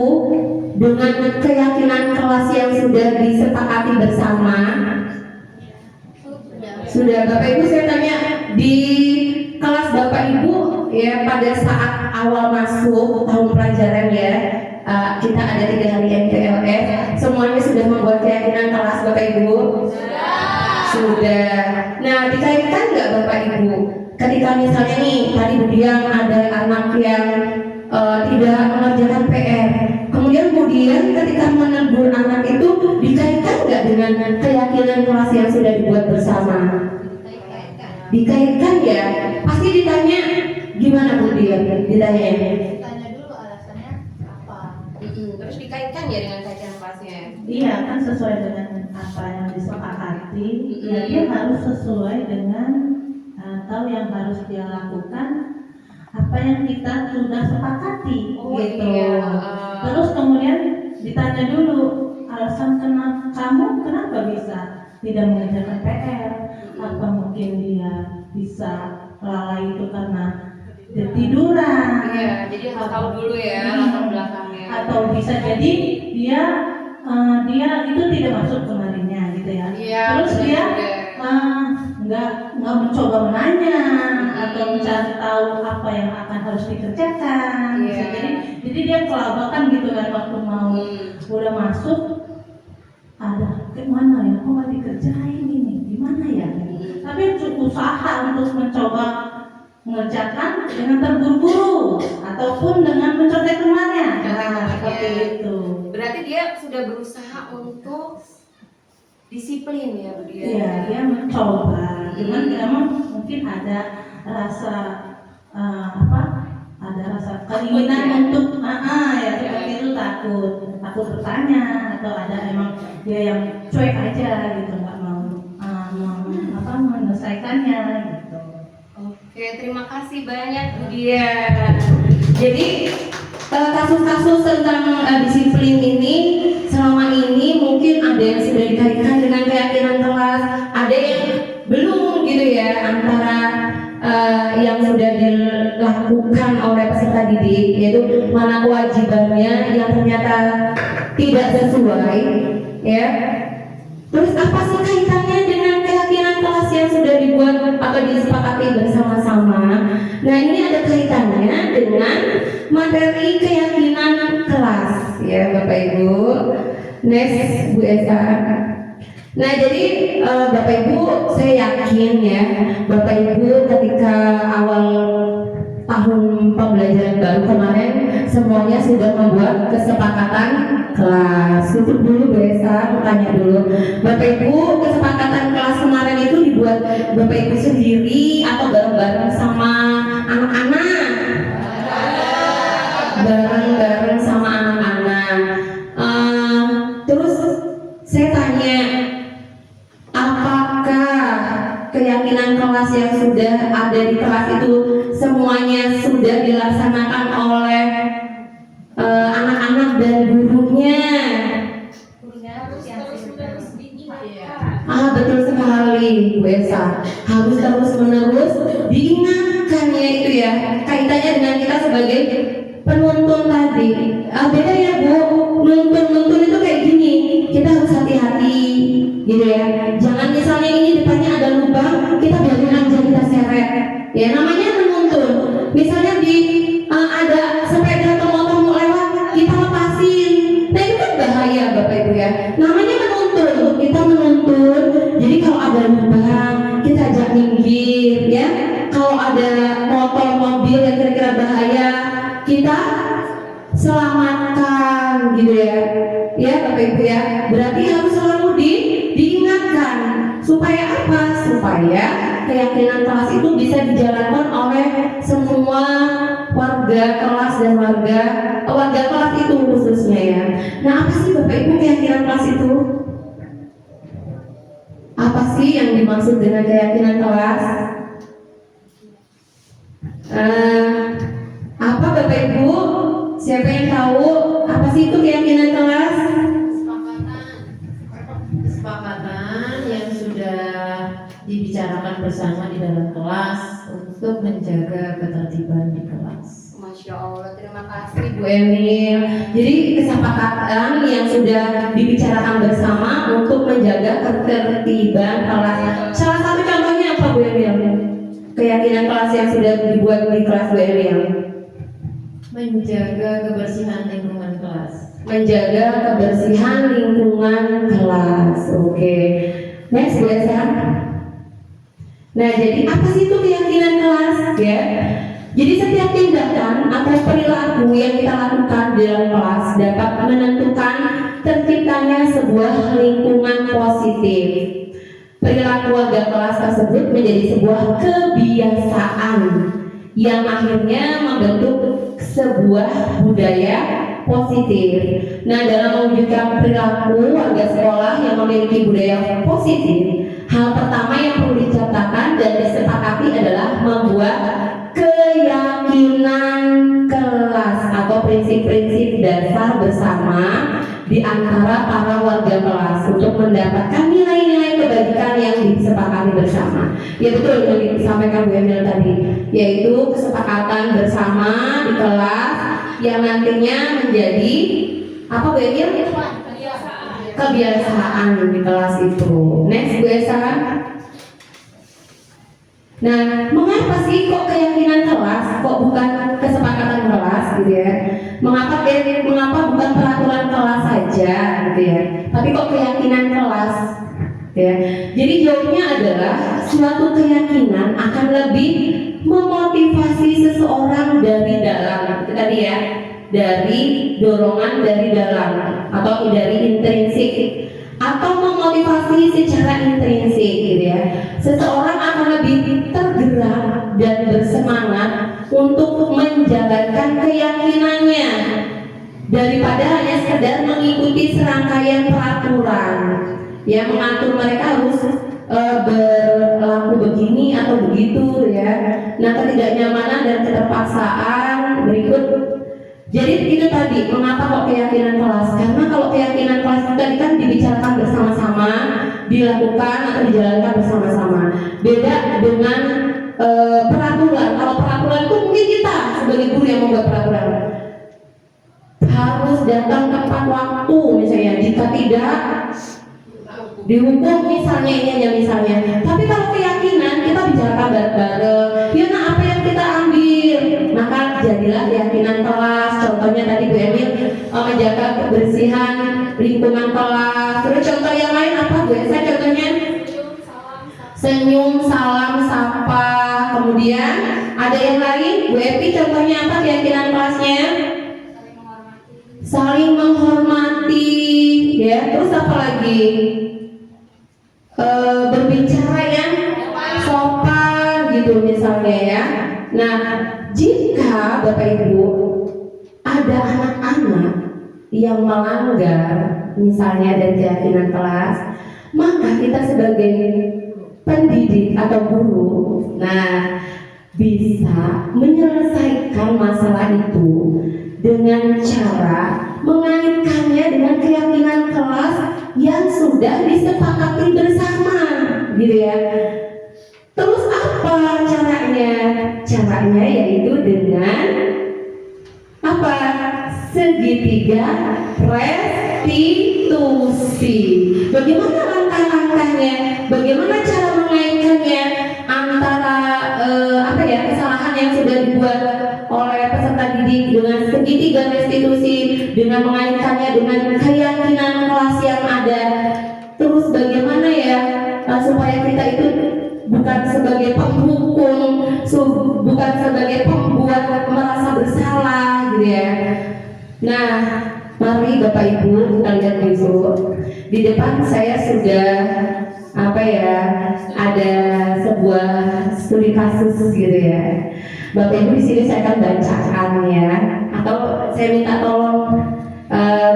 dengan keyakinan kelas yang sudah disepakati bersama? Sudah. Bapak Ibu saya tanya, di kelas Bapak Ibu ya, pada saat awal masuk tahun pelajaran ya, kita ada 3 hari MTLS, semuanya sudah membuat keyakinan kelas Bapak Ibu? Sudah. Nah, dikaitkan nggak Bapak Ibu? Ketika misalnya nih tadi Budian ada anak yang tidak mengerjakan PR, kemudian ketika menegur anak itu dikaitkan nggak dengan keyakinan kelas yang sudah dibuat bersama? Dikaitkan ya. Pasti ditanya gimana Budian? Ditanya dulu alasannya apa. Terus dikaitkan ya dengan keyakinan kelasnya. Iya kan, sesuai dengan apa yang disepakati. Ya, dia harus sesuai dengan atau yang harus dia lakukan apa yang kita sudah sepakati gitu. Iya. Terus kemudian ditanya dulu alasan kenapa bisa tidak mengerjakan PR. Apa mungkin dia bisa lalai itu karena tiduran? Iya, jadi harus tahu dulu ya latar belakangnya. Atau bisa jadi dia itu tidak masuk kemarinnya gitu ya. Iya, Terus dia nggak mencoba menanya atau mencari tahu apa yang akan harus dikerjakan. Iya. Jadi dia kelabakan gitu kan waktu mau udah masuk, ada kemana ya, kok nggak dikerjain ini, gimana ya? Tapi usaha untuk mencoba mengerjakan dengan terburu-buru ataupun dengan mencontek temannya. Nah, seperti itu. Berarti dia sudah berusaha untuk disiplin ya Bu Dia. Iya, dia mencoba. Cuman memang mungkin ada rasa ada rasa keinginan untuk ya seperti itu, takut bertanya, atau ada emang dia yang cuek aja gitu, nggak mau menyelesaikannya gitu. Oke, terima kasih banyak Bu Dia. Jadi kasus-kasus tentang disiplin ini selama ini mungkin ada yang sudah dikaitkan dengan keyakinan kelas, ada yang belum gitu ya, antara yang sudah dilakukan oleh peserta didik, yaitu mana kewajibannya yang ternyata tidak sesuai ya. Terus apa sih kaitannya dengan keyakinan kelas yang sudah dibuat atau disepakati bersama-sama? Nah, ini ada kaitannya dengan materi keyakinan kelas ya Bapak Ibu. Next Bu Esa. Nah, jadi Bapak Ibu, saya yakin ya Bapak Ibu ketika awal tahun pembelajaran baru kemarin semuanya sudah membuat kesepakatan kelas. Tutup dulu Bu Esa, tanya dulu Bapak Ibu, kesepakatan kelas kemarin itu dibuat Bapak Ibu sendiri atau bareng-bareng sama anak-anak? Bareng-bareng sama anak-anak. Terus saya tanya, apakah keyakinan kelas yang sudah ada di kelas itu semuanya sudah dilaksanakan oleh anak-anak dan gurunya? Gurunya harus yang terus Betul sekali Bu Esa, harus terus-menerus diingatkan ya itu ya, kaitannya dengan kita sebagai penuntun tadi. Beda ya Bu, nuntun itu kayak gini, kita harus hati-hati gitu ya. Jangan misalnya ini depannya ada lubang, kita biarin aja, kita seret ya, namanya menuntun. Misalnya ada sepeda atau motor mau lewat, kita lepasin, nah itu kan bahaya Bapak Ibu ya, namanya menuntun, kita menuntun. Jadi kalau ada lubang, kita ajak minggir ya. Kalau ada motor, mobil yang kira-kira bahaya, kita selamatkan gitu ya. Ya Bapak Ibu ya, berarti harus selalu diingatkan. Supaya apa? Supaya keyakinan kelas itu bisa dijalankan oleh semua warga kelas dan warga kelas itu khususnya ya. Nah, apa sih Bapak Ibu keyakinan kelas itu? Apa sih yang dimaksud dengan keyakinan kelas? Apa Bapak Ibu? Siapa yang tahu apa sih itu keyakinan kelas? Kesepakatan yang sudah dibicarakan bersama di dalam kelas untuk menjaga ketertiban di kelas. Masya Allah, terima kasih Bu Emil. Jadi kesepakatan yang sudah dibicarakan bersama untuk menjaga ketertiban kelas. Salah satu contohnya apa Bu Emil? Keyakinan kelas yang sudah dibuat di kelas Bu Emil. Menjaga kebersihan lingkungan kelas. Menjaga kebersihan lingkungan kelas. Oke. Next Bu Esa. Nah, jadi apa sih itu keyakinan kelas ya? Jadi setiap tindakan atau perilaku yang kita lakukan di dalam kelas dapat menentukan terciptanya sebuah lingkungan positif. Perilaku warga kelas tersebut menjadi sebuah kebiasaan yang akhirnya membentuk sebuah budaya positif. Nah, dalam mewujudkan perilaku warga sekolah yang memiliki budaya positif, hal pertama yang perlu dicatatkan dan disepakati adalah membuat keyakinan kelas atau prinsip-prinsip dasar bersama di antara para warga kelas untuk mendapatkan nilai-nilai kebajikan yang disepakati bersama. Ya betul yang disampaikan Bu Emil tadi, yaitu kesepakatan bersama di kelas yang nantinya menjadi apa Bu Emil? Kebiasaan di kelas itu. Next Bu Esa. Nah, mengapa sih kok keyakinan kelas, kok bukan kesepakatan kelas gitu ya? Mengapa bukan peraturan kelas saja gitu ya? Tapi kok keyakinan kelas ya? Jadi jawabnya adalah suatu keyakinan akan lebih memotivasi seseorang dari dalam. Itu tadi ya, dari dorongan dari dalam atau dari intrinsik. atau memotivasi secara intrinsik gitu ya. Seseorang akan lebih tergerak dan bersemangat untuk menjalankan keyakinannya daripada hanya sekedar mengikuti serangkaian peraturan yang mengatur mereka harus berlaku begini atau begitu ya. Nah, ketidaknyamanan dan keterpaksaan berikut. Jadi itu tadi mengapa kok keyakinan kelas? Karena kalau keyakinan kelas itu tadi kan dibicarakan bersama-sama, dilakukan atau dijalankan bersama-sama. Beda dengan peraturan. Kalau peraturan itu mungkin kita sebagai guru yang membuat peraturan harus datang tepat waktu misalnya, jika tidak dihukum misalnya, ini hanya misalnya. Tapi kalau keyakinan kita bicarakan bareng-bareng, ya nah apa yang kita ambil, maka jadilah keyakinan kelas. Contohnya tadi Bu Emil menjaga kebersihan lingkungan kelas. Terus contoh yang lain apa Bu? Saya contohnya senyum, salam, sapa. Kemudian ada yang lain Bu Epi, contohnya apa keyakinan kelasnya? Saling menghormati, ya. Terus apa lagi? Berbicara yang sopan gitu misalnya ya. Nah, jika Bapak Ibu ada anak-anak yang melanggar misalnya dari keyakinan kelas, maka kita sebagai pendidik atau guru, nah bisa menyelesaikan masalah itu dengan cara mengaitkannya dengan keyakinan kelas yang sudah disepakati bersama, gitu ya. Terus apa caranya? Caranya yaitu dengan apa? Segitiga restitusi. Bagaimana langkah-langkahnya? Bagaimana cara mengaitkannya antara kesalahan yang sudah dibuat oleh peserta didik dengan segitiga restitusi, dengan mengaitkannya dengan keyakinan kelas yang ada. Terus bagaimana ya supaya kita itu bukan sebagai penghukum, bukan sebagai pembuat merasa bersalah gitu ya. Nah, mari Bapak Ibu kita lihat besok. Di depan saya sudah ada sebuah studi kasus gitu ya. Bapak Ibu di sini saya akan bacakan ya, atau saya minta tolong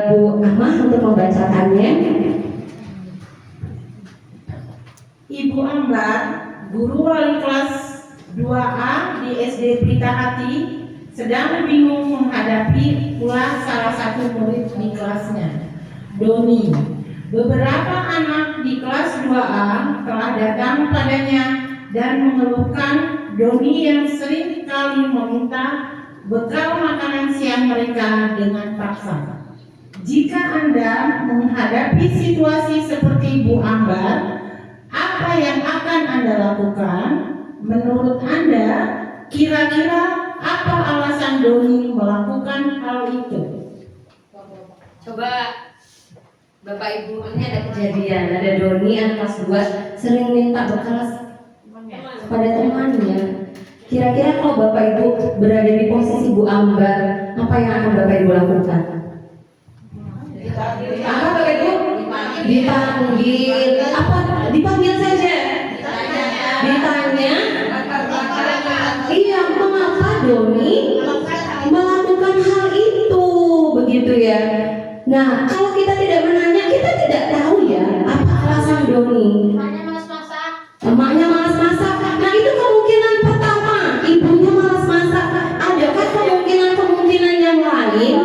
Bu Amah untuk membacakannya. Ibu Ambar, guru wali kelas 2A di SD Pelita Hati, sedang bingung menghadapi ulah salah satu murid di kelasnya, Doni. Beberapa anak di kelas 2A telah datang padanya dan mengeluhkan Doni yang sering kali meminta bekal makanan siang mereka dengan paksa. Jika Anda menghadapi situasi seperti Bu Ambar, apa yang akan Anda lakukan? Menurut Anda, kira-kira apa alasan Doni melakukan hal itu? Coba Bapak Ibu, ini ada kejadian, ada Doni anak kelas 2 sering minta bekal pada temannya. Kira-kira kalau Bapak Ibu berada di posisi Bu Ambar, apa yang akan Bapak Ibu lakukan? Apa Bapak Ibu? Dipanggil. Apa? Dipanggil saja. Ditanya. Iya, mengapa Doni melakukan hal itu, begitu ya? Nah, kalau kita tidak menanya, kita tidak tahu ya apa alasan Doni. Emaknya malas masak. Nah, itu kemungkinan pertama. Ibunya malas masak. Adakah kemungkinan yang lain?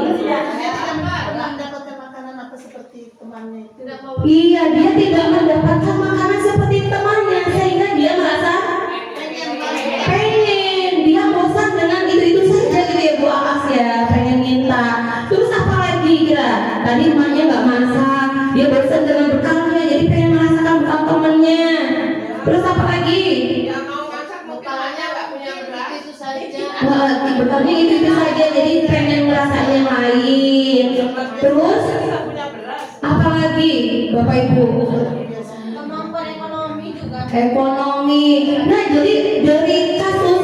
Iya, dia tidak mendapatkan makanan seperti temannya, sehingga dia merasa pengen. Dia bosan dengan itu saja gitu ya Bu Akas ya, pengen minta. Terus apa lagi kira? Tadi emaknya nggak masak, dia bosan dengan bekalnya, jadi pengen merasakan bekal temannya. Terus apa lagi? Bekalnya itu saja, jadi pengen ngerasain yang lain. Terus apa lagi Bapak Ibu? Kemampuan ekonomi juga. Ekonomi. Nah, jadi dari kasus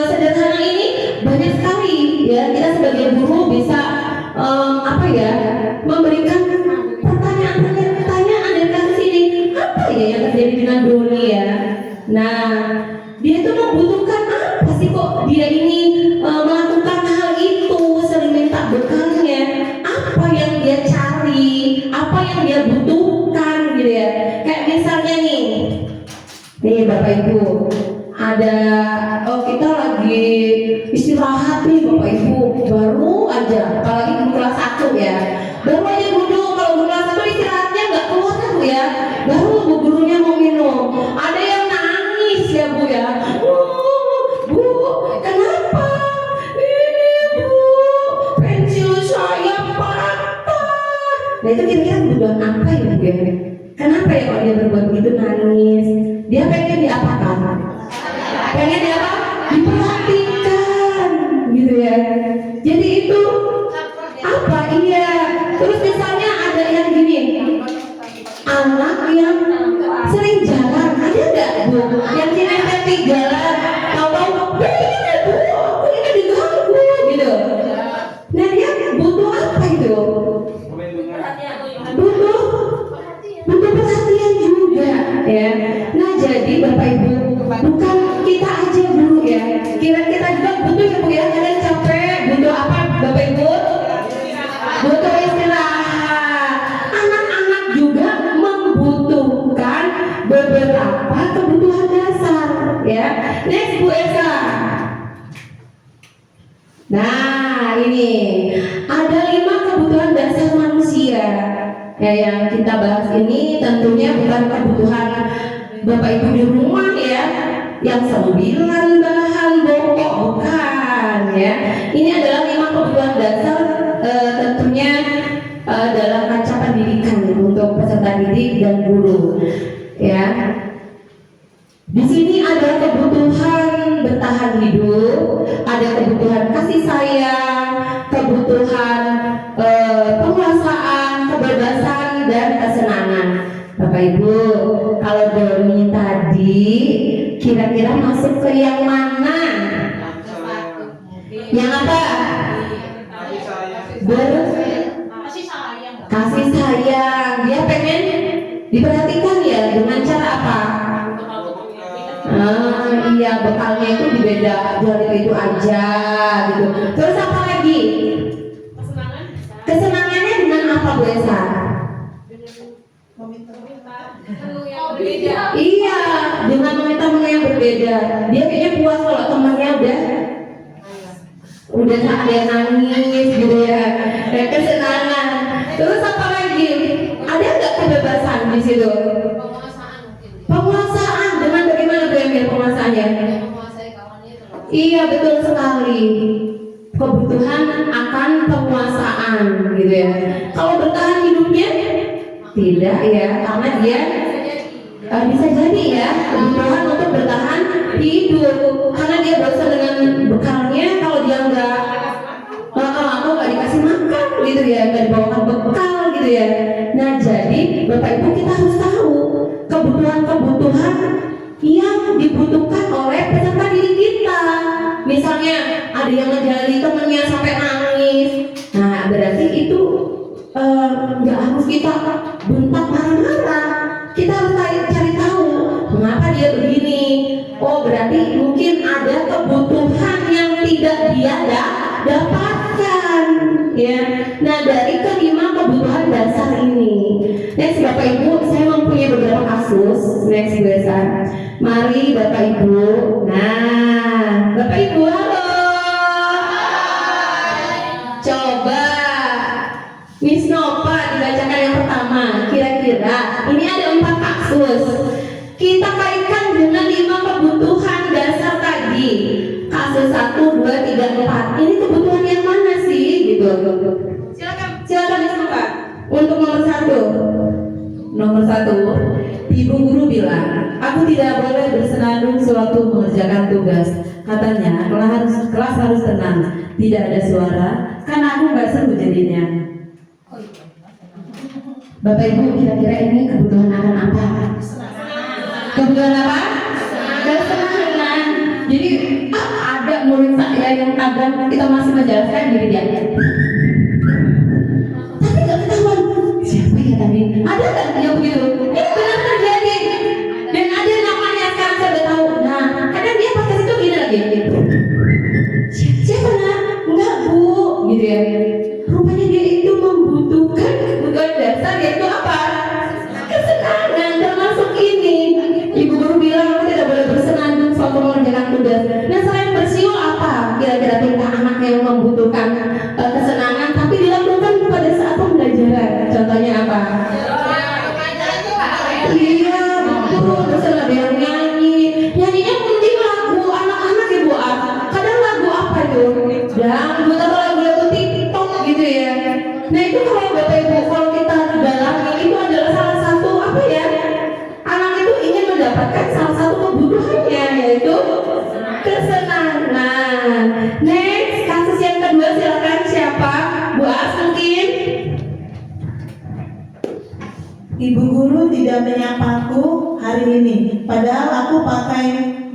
sederhana ini banyak sekali ya, kita sebagai guru bisa memberikan pertanyaan Ibu. Ada, oh kita lagi istirahat nih Bapak Ibu, baru aja, apalagi di kelas 1 ya, baru aja duduk. Kalau di kelas 1 istirahatnya nggak keluar kan Bu ya, baru Bu gurunya mau minum, ada yang nangis ya Bu ya. Bu, kenapa? Ini Bu, pensil saya patah. Nah itu kira-kira kebutuhan apa ya Bu ya? Kenapa ya kalau dia berbuat begitu nangis? Dia pengen diapakan? Pengen diapa? Diperhatikan gitu ya. Jadi itu apa? Iya. Terus misalnya ada yang gini, anak yang sering jalan, ada nggak Bu? Yang kinestetik jalan, tahu-tahu, ini Bu, aku ini diganggu gitu. Nah dia butuh apa itu? Butuh perhatian juga ya. Nah jadi Bapak Ibu, bukan kita aja dulu ya, kita juga butuh ya Bu ya. Kalian capek, butuh apa Bapak Ibu? Butuh istirahat. Anak-anak juga membutuhkan beberapa kebutuhan dasar ya. Next Bu Esa. Nah ini ada 5 kebutuhan dasar manusia ya, yang kita bahas ini tentunya bukan kebutuhan Bapak Ibu di rumah ya, yang 9 bahan pokok bukan ya. Ini adalah 5 kebutuhan dasar tentunya dalam kaca pendidikan untuk peserta didik dan guru ya. Di sini ada kebutuhan bertahan hidup, ada kebutuhan kasih sayang, kebutuhan penguasaan, kebebasan dan kesenangan. Bapak Ibu, kalau Doni tadi kira-kira masuk ke yang mana? Yang apa? Kasih sayang. Dia pengen diperhatikan ya, dengan cara apa? Iya, bekalnya itu di beda dari itu aja gitu. Terus apa lagi? Kesenangannya dengan apa Bu Esa? Iya, dengan meminta menu yang berbeda. Dia kayaknya puas kalau temannya udah ada yang nangis gitu ya. Kesenangan. Terus apa lagi? Ada nggak kebebasan di situ? Penguasaan. Dengan bagaimana Bu Emil penguasaannya? Iya betul sekali. Kebutuhan akan penguasaan gitu ya. Kalau bertahan hidupnya tidak ya, karena dia bisa jadi ya kebutuhan untuk bertahan hidup, karena dia bosan dengan bekalnya. Kalau dia nggak dikasih makan gitu ya, nggak dibawakan bekal gitu ya. Nah jadi Bapak Ibu kita harus tahu kebutuhan-kebutuhan yang dibutuhkan oleh peserta didik kita. Misalnya ada yang ngejali temennya sampai nangis, nah berarti itu nggak harus kita bentak marah-marah. Kita harus cari tahu mengapa dia begini. Oh berarti mungkin ada kebutuhan yang tidak dia dapatkan ya. Nah dari kelima kebutuhan dasar ini, next Bapak Ibu, saya mempunyai beberapa kasus. Next biasa, mari Bapak Ibu. Nah Bapak Ibu halo, coba Miss Nova dibacakan yang pertama. Kira-kira ini ada 4 kasus. Kita kaitkan dengan 5 kebutuhan dasar tadi. Kasus 1, 2, 3, 4. Ini kebutuhan yang mana sih? Gitu. Silakan Miss Nova. Untuk nomor 1. Nomor 1, ibu guru bilang, aku tidak boleh bersenandung sewaktu mengerjakan tugas. Katanya kelas harus tenang, tidak ada suara, karena aku nggak seru jadinya. Bapak Ibu kira-kira ini kebutuhan akan apa? Kebutuhan apa? Kesenangan. Jadi ada murid saya yang kadang kita masih menjelaskan diri dia, tapi nggak ketahuan siapa ya tadi. Ada nggak yang begitu? Ini benar terjadi. Dan ada namanya sekarang saya udah tahu. Nah kadang dia pas itu gini lagi. Siapa nak? Enggak Bu, gitu ya. Rupanya dia itu membutuhkan kebutuhan dasar, yaitu apa? Kesenangan. Termasuk ini. Ibu guru bilang aku tidak boleh kesenangan tapi dilakukan pada saat pembelajaran. Contohnya apa? Iya betul, terus ada yang nyanyinya mungkin lagu anak-anak ya Bu. Kadang lagu apa itu? Dangdut atau lagu-lagu TikTok gitu ya. Nah itu kalau Bapak Ibu, kalau kita dalami itu adalah salah satu apa ya? Anak itu ingin mendapatkan salah satu kebutuhannya, yaitu kesenangan. Next, kasus yang kedua silakan siapa? Bu As mungkin. Ibu guru tidak menyapaku hari ini, padahal aku pakai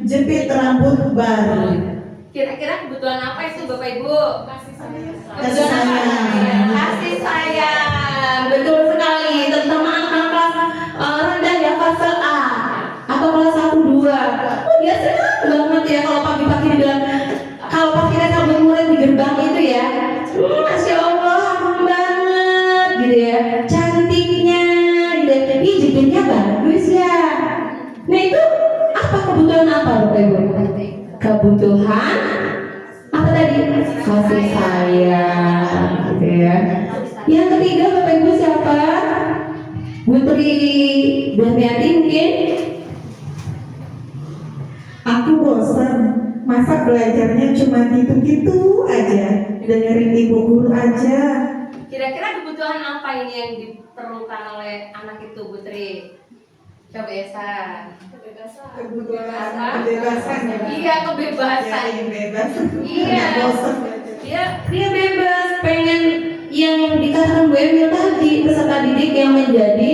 jepit rambut baru. Kira-kira kebutuhan apa itu Bapak Ibu? Kasih sayang. Kasih sayang. Betul sekali. Terutama anak-anak kelas rendah ya, fase A atau kelas 1 2. Oh, dia senang banget ya kalau pagi-pagi dibilang, kalau pas kita sambut murid di gerbang itu ya. Masya Allah, aman banget gitu ya. Cantiknya gitu. Ih, jepitnya bagus ya. Nah, itu apa kebutuhan apa Bapak Ibu? Kebutuhan apa tadi? Kasih sayang gitu ya. Yang ketiga Bapak Ibu siapa? Bu Tri Berniati mungkin. Aku bosan, masa belajarnya cuma gitu-gitu aja, dengerin ibu guru aja. Kira-kira kebutuhan apa ini yang diperlukan oleh anak itu Bu Tri? Coba Esa. Kebebasan ya. Iya, kebebasan. Ya, bebas. Iya. Bosan belajar. Dia bebas, pengen yang dikatakan Bu Emil tadi, peserta didik yang menjadi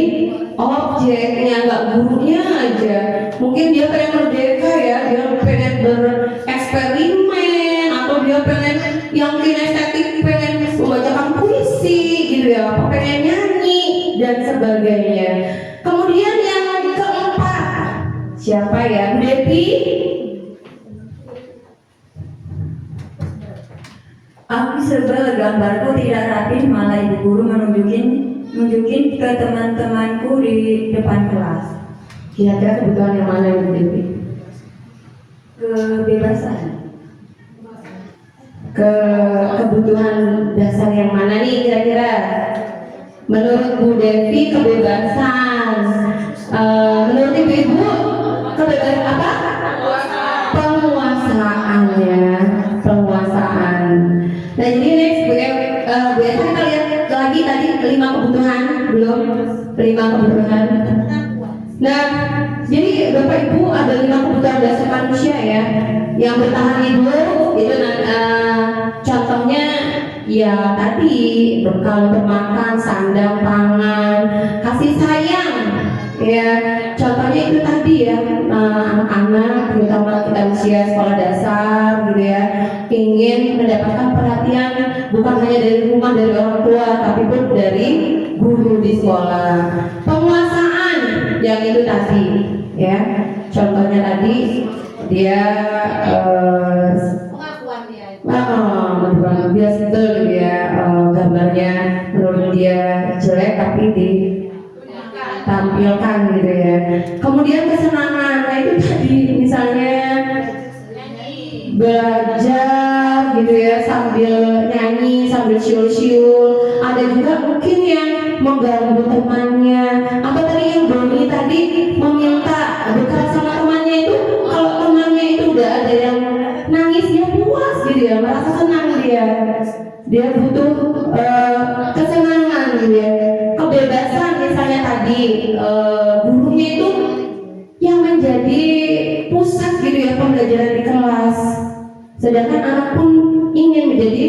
objeknya, nggak gurunya aja. Mungkin dia pengen merdeka ya, dia pengen bereksperimen, atau dia pengen yang kinestetik, pengen membacakan puisi gitu ya, apa pengen nyanyi dan sebagainya. Kemudian yang keempat, siapa ya? Bu Devi? Aku sebel gambarku tidak rapi, malah ibu guru nunjukin ke teman-temanku di depan kelas. Kira-kira kebutuhan yang mana Bu Devi? Kebebasan. Kebutuhan dasar yang mana nih kira-kira? Menurut Bu Devi kebebasan. Menurut Ibu kebebasan apa? Penguasaan ya, penguasaan. Nah jadi next Bu Esa kita lihat lagi tadi 5 kebutuhan belum? 5 kebutuhan. Nah jadi Bapak Ibu ada 5 kebutuhan dasar manusia ya, yang bertahan hidup itu contohnya ya tadi bekal untuk makan, sandang, pangan, kasih sayang ya. Contohnya itu tadi ya, anak-anak terutama kita usia sekolah dasar gitu ya, ingin mendapatkan perhatian bukan hanya dari rumah, dari orang tua, tapi pun dari guru di sekolah. Penguasaan yang itu tadi ya, contohnya tadi dia Pengakuan dia. dia betul gitu ya, gambarnya menurut dia jelek tapi ditampilkan gitu ya. Kemudian kesenangan, nah itu tadi misalnya belajar gitu ya, sambil nyanyi, sambil siul-siul. Ada juga mungkin yang mengganggu temannya, apa tadi yang Doni tadi meminta dekat sama temannya itu. Kalau temannya itu udah ada yang nangis, dia puas gitu ya, merasa senang dia butuh kesenangan gitu ya. Kebebasan misalnya tadi gurunya itu yang menjadi pusat gitu ya pembelajaran di kelas, sedangkan anak pun ingin menjadi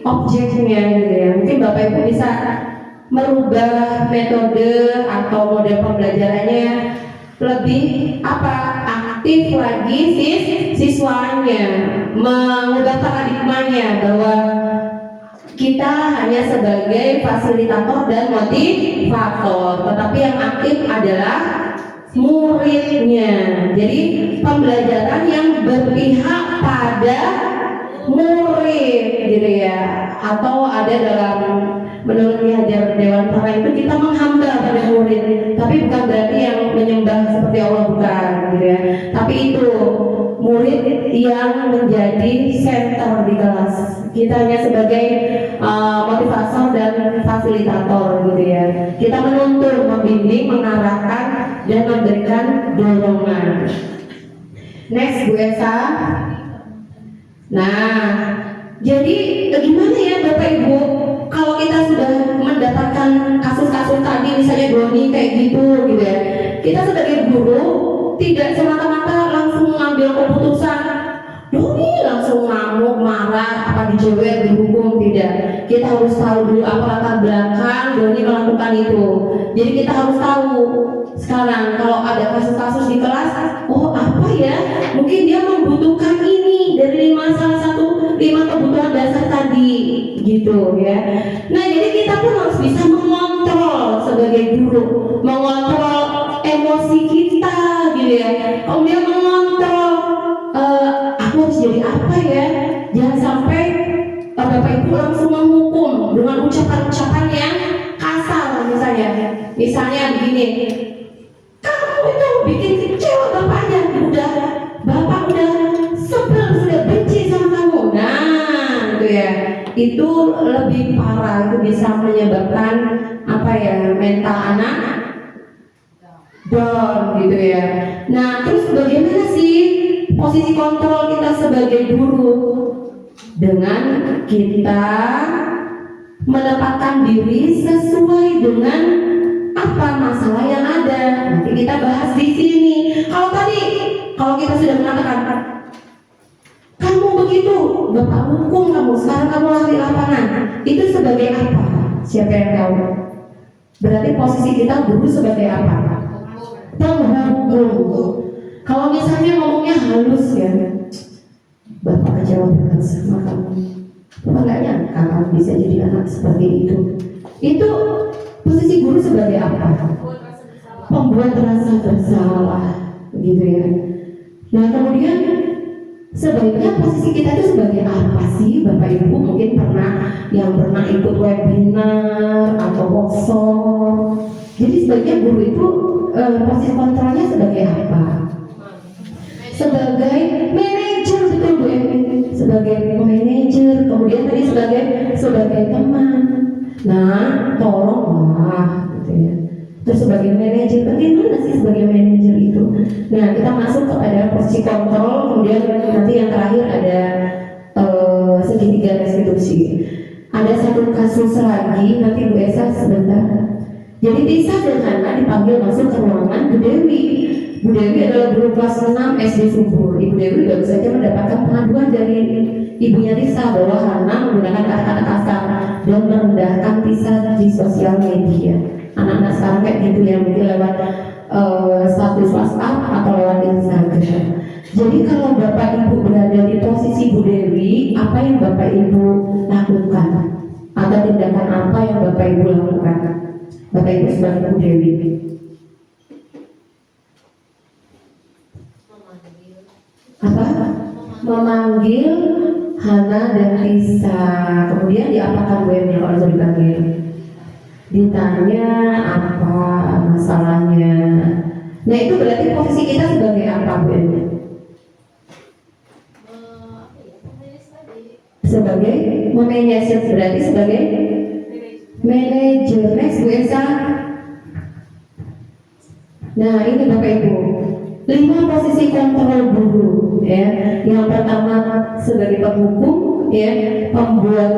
objeknya gitu ya. Mungkin Bapak Ibu bisa merubah metode atau model pembelajarannya lebih aktif lagi siswanya, mengubah paradigmanya bahwa kita hanya sebagai fasilitator dan motivator, tetapi yang aktif adalah muridnya. Jadi pembelajaran yang berpihak pada murid gitu ya, atau ada dalam menurut Hajar Dewan Para itu kita menghamba pada murid, tapi bukan berarti yang menyembah seperti Allah, bukan gitu ya, tapi itu murid yang menjadi center di kelas Kita hanya sebagai motivator dan fasilitator gitu ya. Kita menuntun, membimbing, mengarahkan dan memberikan dorongan. Next Bu Esa. Nah, jadi gimana ya Bapak Ibu kalau kita sudah mendapatkan kasus-kasus tadi misalnya Doni kayak gitu ya. Kita sebagai guru tidak semata-mata langsung mengambil keputusan Doni langsung ngamuk, marah, apa dijewer, dihukum, tidak. Kita harus tahu dulu apa latar belakang Doni melakukan itu. Jadi kita harus tahu sekarang kalau ada kasus-kasus di kelas, oh apa ya? Mungkin dia membutuhkan ini dari salah satu 5 kebutuhan dasar tadi, gitu ya. Nah jadi kita pun harus bisa mengontrol sebagai guru, mengontrol emosi kita, gitu ya. Kemudian mengontrol aku harus jadi apa ya? Jangan sampai Bapak Ibu langsung menghukum dengan ucapan-ucapan yang kasar misalnya begini, kamu itu bikin kecewa bapaknya, bapak udah sebel, sudah benci sama kamu. Nah itu ya, itu lebih parah, itu bisa menyebabkan apa ya, mental anak down gitu ya. Nah terus bagaimana sih posisi kontrol kita sebagai guru? Dengan kita menempatkan diri sesuai dengan apa masalah yang ada. Nanti kita bahas di sini. Kalau kita sudah mengatakan kamu begitu, bapak hukum kamu, sekarang kamu lari lapangan, itu sebagai apa? Siapa yang tahu? Berarti posisi kita guru sebagai apa? Penghukum. Kalau misalnya ngomongnya halus ya, bapak kecewa banget sama kamu. Bapak gak nyangka kamu bisa jadi anak seperti itu. Itu posisi guru sebagai apa? Pembuat rasa bersalah, gitu ya. Nah kemudian sebaiknya posisi kita itu sebagai apa sih Bapak Ibu? Mungkin pernah ikut webinar atau workshop. Jadi sebaiknya guru itu posisi kontrolnya sebagai apa? Sebagai manajer, betul Bu Emi, sebagai manajer, kemudian tadi sebagai teman. Nah, tolonglah gitu ya. Terus sebagai manajer, bagaimana sih sebagai manajer itu? Nah, kita masuk kepada posisi kontrol, kemudian nanti yang terakhir ada segitiga restitusi. Ada satu kasus lagi, nanti Bu Esa sebentar. Jadi Tisa dan Hana dipanggil masuk ke ruangan Bu Dewi. Bu Dewi adalah guru kelas 6 SD Subur. Ibu Dewi baru saja mendapatkan pengaduan dari ibunya Tisa bahwa Hana menggunakan kata-kata kasar dan merendahkan Tisa di sosial media. Anak-anak sekarang kayak gitu ya, mungkin lewat status WhatsApp atau lewat Instagram. Jadi kalau Bapak Ibu berada di posisi Bu Dewi, apa yang Bapak Ibu lakukan? Atau tindakan apa yang Bapak Ibu lakukan? Bapak Ibu sebagai Bu Dewi. Apa? Memanggil Hana dan Tisa. Kemudian diapakan Bu Emil kalau sudah dipanggil? Ditanya apa masalahnya. Nah itu berarti posisi kita sebagai apa Bu Emil? Sebagai manajer, berarti sebagai manajer. Next Bu Esa. Nah ini Bapak Ibu, 5 posisi kontrol guru ya. Yang pertama sebagai penghukum ya, pembuat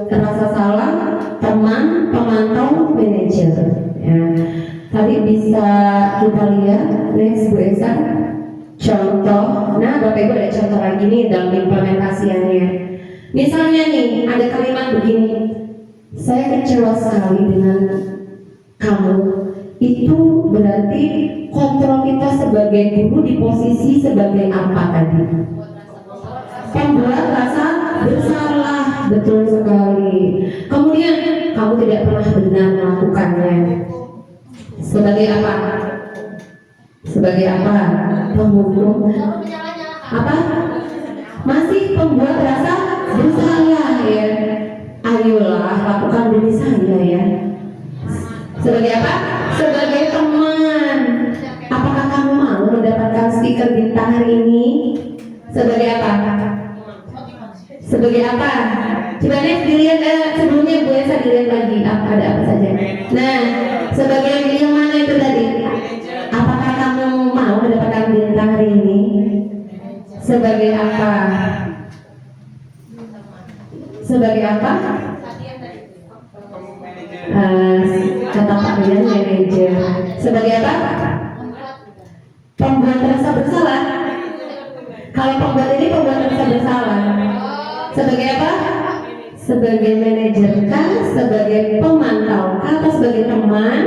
rasa salah, teman, pemantau, manajer ya. Tadi bisa kita lihat next Bu Esa contoh. Nah Bapak Ibu ada contoh lagi nih dalam implementasiannya. Misalnya nih ada kalimat begini, saya kecewa sekali dengan kamu. Itu berarti kontrol kita sebagai guru di posisi sebagai apa tadi? Pembuat rasa bersalah, betul sekali. Kemudian kamu tidak pernah benar melakukannya. Sebagai apa? Sebagai apa? Penghukum. Apa? Masih pembuat rasa bersalah ya. Ayolah lakukan demi saya ya. Sebagai apa? Sebagai teman. Apakah kamu mau mendapatkan stiker bintang hari ini? Sebagai apa? Sebagai apa? Coba nih dilihat sebelumnya Bu Esa dilihat lagi ada apa saja. Nah, sebagai yang mana itu tadi? Apakah kamu mau mendapatkan bintang hari ini? Sebagai apa? Sebagai apa? Kata Pak Rian manajer. Sebagai apa? Pembuat rasa bersalah. Kalau pembuat ini pembuat rasa bersalah. Sebagai apa? Sebagai manajer kah? Sebagai pemantau kah? Atau sebagai teman?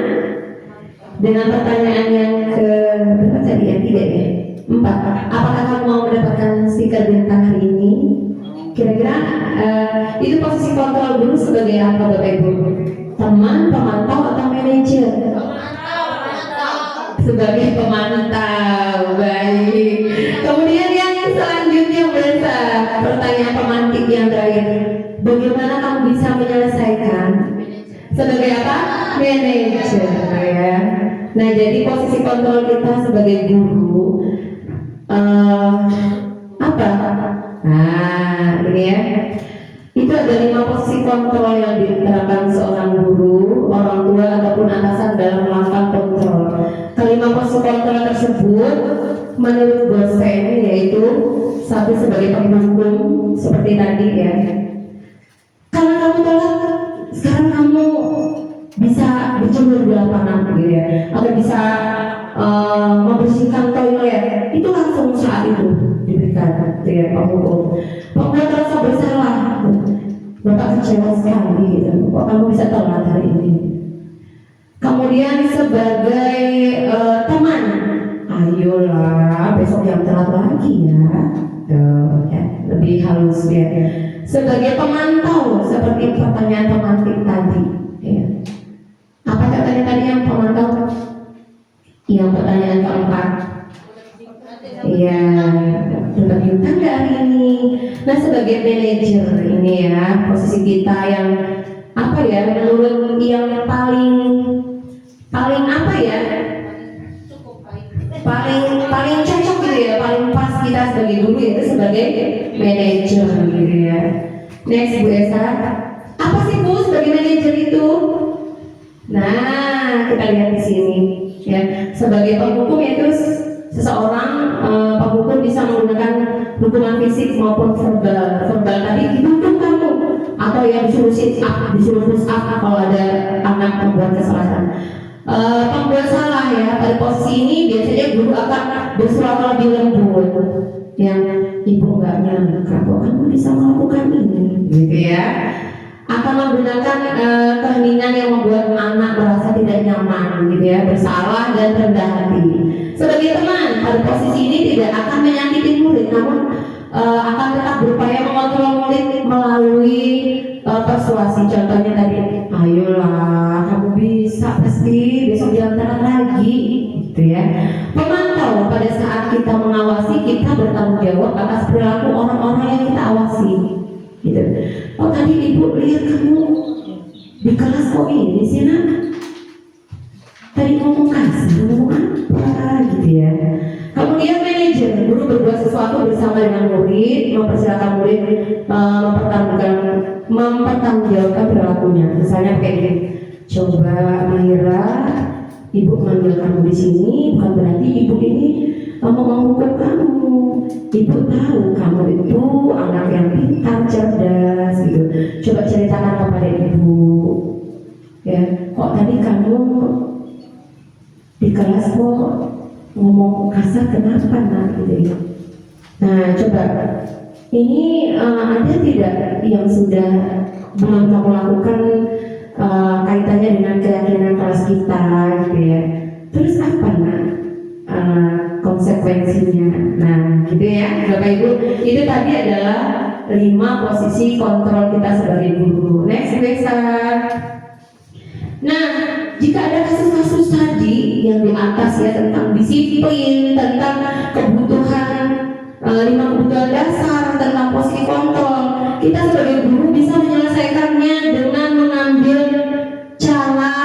Dengan pertanyaan yang ke berapa tadi ya? 3 ya? 4. Apakah kamu mau mendapatkan stiker bintang hari ini? Kira-kira itu posisi kontrol dulu sebagai apa Bapak Ibu? Teman, pemantau, atau manajer? Sebagai pemantau. Baik. Kemudian yang selanjutnya berasa pertanyaan pemantik yang terakhir. Bagaimana kamu bisa menyelesaikan? Sebagai apa? Manajer ya. Nah, jadi posisi kontrol kita sebagai guru apa? Nah, ini ya. Itu ada 5 posisi kontrol yang diterapkan seorang guru, orang tua ataupun atasan dalam melakukan kontrol. Kelima posisi kontrol tersebut menurut dosen yaitu satu sebagai pendukung seperti tadi ya. Kalau kamu tolak, sekarang kamu bisa berjemur di lapangan gitu ya, atau bisa membersihkan toilet, itu langsung saat itu diberikan gitu ya penghukum. Pembuat rasa bersalah, Bapak kecewa sekali gitu, kok kamu bisa telat hari ini. Kemudian sebagai teman, ayolah besok jangan telat lagi ya. Tuh, ya, lebih halus ya. Sebagai pemantau seperti pertanyaan pemantik tadi ya. Apa katanya tadi yang pemantau? Yang pertanyaan keempat. Iya, dapat bintang nggak hari ini? Nah, sebagai manajer ini ya, posisi kita yang apa ya, menurut yang paling apa ya? Paling cocok gitu ya, paling pas kita sebagai guru itu sebagai manajer gitu ya. Next Bu Esa, apa sih Bu sebagai manajer itu? Nah, kita lihat di sini ya. Sebagai penghukum itu seseorang penghukum bisa menggunakan hukuman fisik maupun verbal. Verbal tadi dituntut kamu, atau ya disuruh sit up, disuruh push up kalau ada anak membuat kesalahan. Pembuat salah ya, pada posisi ini biasanya guru akan bersuara lebih lembut, yang ibu nggak nyangka kok kamu bisa melakukan ini, gitu ya. Akan menggunakan keheningan yang membuat anak merasa tidak nyaman, gitu ya, bersalah dan rendah hati. Sebagai teman, pada posisi ini tidak akan menyakiti murid, namun akan tetap berupaya mengontrol murid melalui persuasi. Contohnya tadi, ayolah kamu bisa, pasti besok jangan telat lagi, gitu ya. Pemantau, pada saat kita mengawasi, kita bertanggung jawab atas perilaku orang-orang yang kita awasi, gitu. Oh tadi ibu lihat kamu di kelas kok ini sih nak, tadi ngomong kasar, ngomong apa gitu ya. Kemudian manajer, guru berbuat sesuatu bersama dengan murid, mempersilakan murid mempertanggungjawabkan perilakunya. Misalnya kayak gini, coba Mahira, ibu manggil kamu di sini bukan berarti ibu ini mau menghukum kamu. Ibu tahu kamu itu anak yang pintar, cerdas gitu. Coba ceritakan kepada ibu, ya. Kok tadi kamu di kelas kok ngomong kasar, kenapa nak gitu ya? Nah coba ini ada tidak yang sudah belum kamu lakukan kaitannya dengan keyakinan kelas kita gitu ya? Terus apa nak konsekuensinya? Nah gitu ya Bapak Ibu, itu tadi adalah 5 posisi kontrol kita sebagai guru. Next besar. Nah, jika ada kasus-kasus tadi yang di atas ya, tentang disiplin, tentang kebutuhan 5 kebutuhan dasar, tentang posisi kontrol, kita sebagai guru bisa menyelesaikannya dengan mengambil cara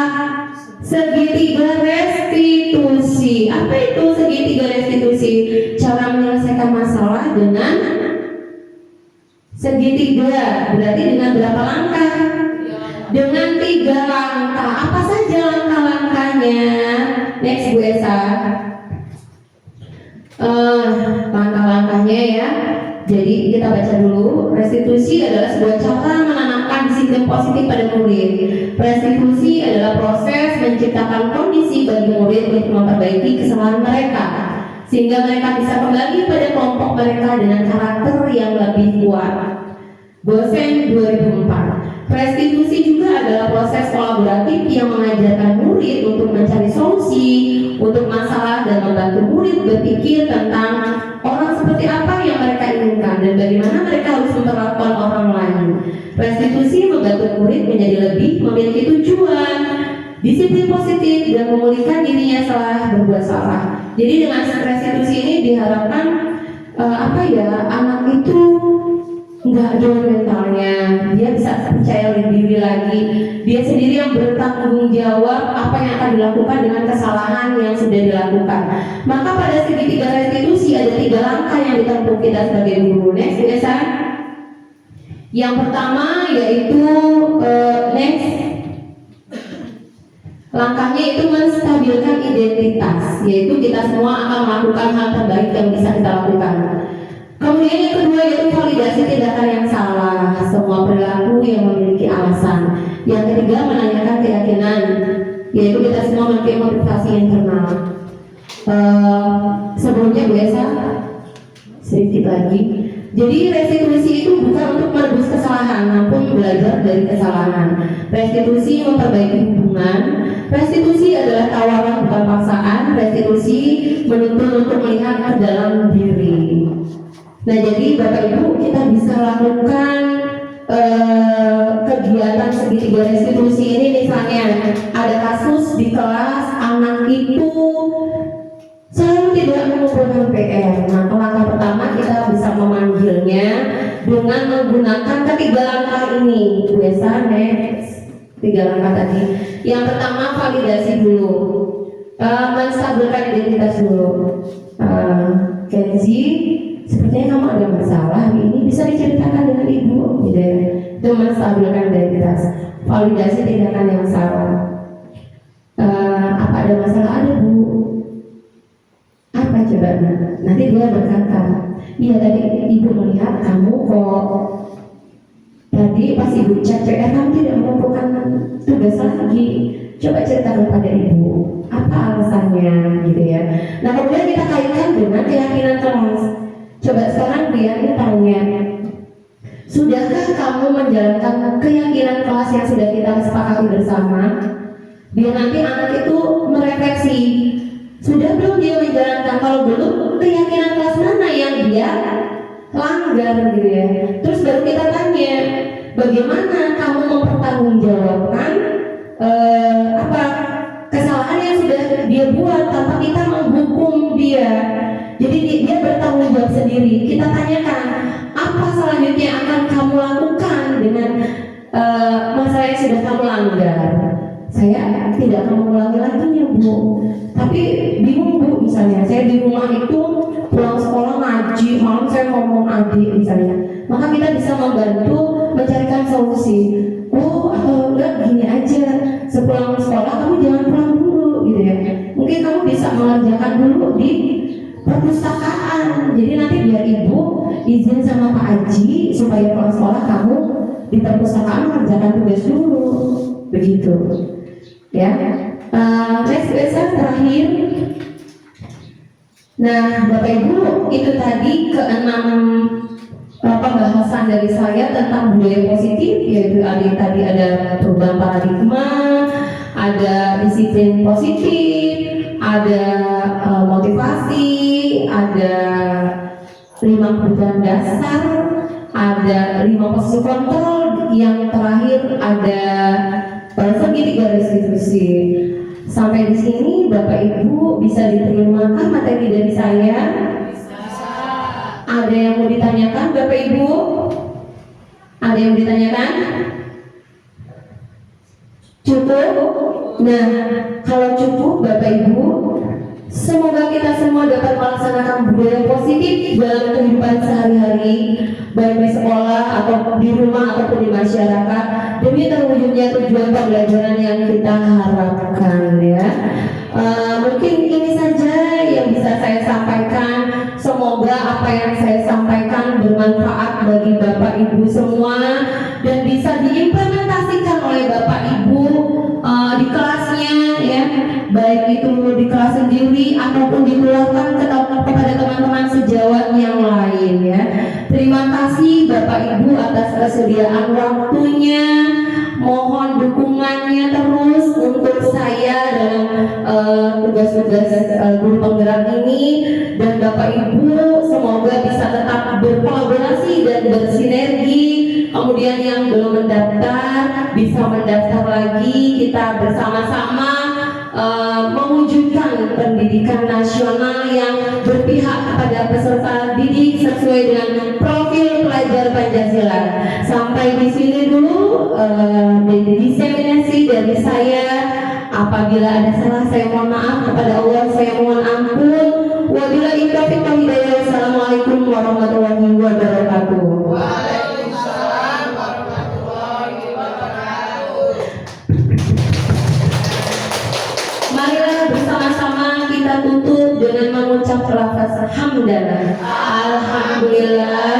segitiga restitusi. Apa itu segitiga restitusi? Cara menyelesaikan masalah dengan segitiga segitiga, berarti dengan berapa langkah? Dengan 3 langkah. Apa saja langkah-langkahnya? Next Bu Esa. Langkah-langkahnya ya. Jadi kita baca dulu. Restitusi adalah sebuah cara menanamkan disiplin positif pada murid. Restitusi adalah proses menciptakan kondisi bagi murid untuk memperbaiki kesalahan mereka, sehingga mereka bisa kembali pada kelompok mereka dengan karakter yang lebih kuat. Gosen 2004. Restitusi juga adalah proses kolaboratif yang mengajarkan murid untuk mencari solusi untuk masalah dan membantu murid berpikir tentang orang seperti apa yang mereka inginkan dan bagaimana mereka harus memperlakukan orang lain. Restitusi membantu murid menjadi lebih memiliki tujuan, disiplin positif, dan memulihkan dirinya setelah berbuat salah. Jadi dengan restitusi ini diharapkan anak itu nggak down mentalnya, dia bisa percaya diri lagi, dia sendiri yang bertanggung jawab apa yang akan dilakukan dengan kesalahan yang sudah dilakukan. Maka pada segitiga restitusi ada 3 langkah yang ditempuh kita sebagai guru. Next, biasa. Yang pertama yaitu next. Langkahnya itu menstabilkan identitas, yaitu kita semua akan melakukan hal terbaik yang bisa kita lakukan. Kemudian yang kedua yaitu validasi tindakan yang salah, semua perilaku yang memiliki alasan. Yang ketiga menanyakan keyakinan, yaitu kita semua memiliki motivasi internal. Sebelumnya biasa sedikit lagi. Jadi restitusi itu bukan untuk menebus kesalahan, namun belajar dari kesalahan. Restitusi memperbaiki hubungan. Restitusi adalah tawaran bukan paksaan. Restitusi menuntun untuk melihat ke dalam diri. Nah, jadi Bapak Ibu kita bisa lakukan kegiatan segitiga restitusi ini. Misalnya ada kasus di kelas anak itu selalu tidak mengumpulkan PR. Nah, langkah pertama kita bisa memanggilnya dengan menggunakan ketiga langkah ini. Biasa next 3 langkah tadi. Yang pertama validasi dulu, menstabilkan identitas dulu. Kenzi, sepertinya kamu ada masalah hari ini, bisa diceritakan dengan ibu, gitu ya. Itu menstabilkan identitas. Validasi tindakan yang salah. Apa ada masalah? Ada Bu. Apa coba? Nanti dia berkata, iya tadi ibu melihat kamu kok tadi pas ibu cek PR kamu tidak mengumpulkan tugas lagi. Coba ceritakan pada ibu apa alasannya, gitu ya. Nah kemudian kita kaitkan dengan keyakinan kelas. Coba sekarang dia tanya, sudahkah kamu menjalankan keyakinan kelas yang sudah kita sepakati bersama? Biar nanti anak itu merefleksi, sudah belum dia menjalankan? Kalau belum, keyakinan kelas mana yang dia langgar, gitu ya. Terus baru kita tanya, bagaimana kamu mempertanggungjawabkan kesalahan yang sudah dia buat tanpa kita menghukum dia. Jadi dia bertanggung jawab sendiri. Kita tanyakan, apa selanjutnya akan kamu lakukan dengan masalah yang sudah kamu langgar? Saya tidak akan mengulangi lagi ya Bu. Tapi bingung Bu, misalnya saya di rumah itu pulang sekolah ngaji, malam saya ngomong adik misalnya. Maka kita bisa membantu mencarikan solusi. Oh, atau enggak gini aja, sepulang sekolah kamu jangan pulang dulu, gitu ya. Mungkin kamu bisa mengerjakan dulu di perpustakaan. Jadi nanti biar ibu izin sama Pak Haji supaya pulang sekolah kamu di perpustakaan mengerjakan tugas dulu, begitu. Ya. Next lesson terakhir. Nah, Bapak Ibu, itu tadi ke-6 pembahasan dari saya tentang budaya positif, yaitu tadi ada perubahan paradigma, ada disiplin positif, ada motivasi, ada 5 kebutuhan dasar, ada 5 posisi kontrol, yang terakhir ada segitiga restitusi. Sampai di sini Bapak Ibu bisa diterimakan materi dari saya? Ada yang mau ditanyakan Bapak Ibu? Ada yang mau ditanyakan? Cukup? Nah, kalau cukup Bapak Ibu, Semoga kita semua dapat melaksanakan budaya positif dalam kehidupan sehari-hari, baik di sekolah atau di rumah ataupun di masyarakat, demi terwujudnya tujuan pembelajaran yang kita harapkan ya. Mungkin ini saja yang bisa saya sampaikan. Semoga apa yang saya sampaikan bermanfaat bagi Bapak Ibu semua dan bisa diimplementasikan oleh Bapak Ibu di kelasnya ya, baik itu di kelas sendiri ataupun ditularkan kepada teman-teman sejawat yang lain ya. Terima kasih Bapak Ibu atas kesediaan waktunya. Mohon dukungannya terus untuk saya dalam tugas-tugas guru penggerak ini, dan Bapak Ibu semoga bisa tetap berkolaborasi dan bersinergi. Kemudian yang belum mendaftar bisa mendaftar lagi, kita bersama-sama mewujudkan pendidikan nasional yang berpihak kepada peserta didik sesuai dengan profil pelajar Pancasila. Sampai di sini dulu diseminasi dari saya. Apabila ada salah saya mohon maaf, kepada Allah saya mohon ampun. Wabillahi taufiq wal hidayah. Wassalamualaikum warahmatullahi wabarakatuh. Marilah bersama-sama kita tutup dengan mengucap lafaz hamdalah. Alhamdulillah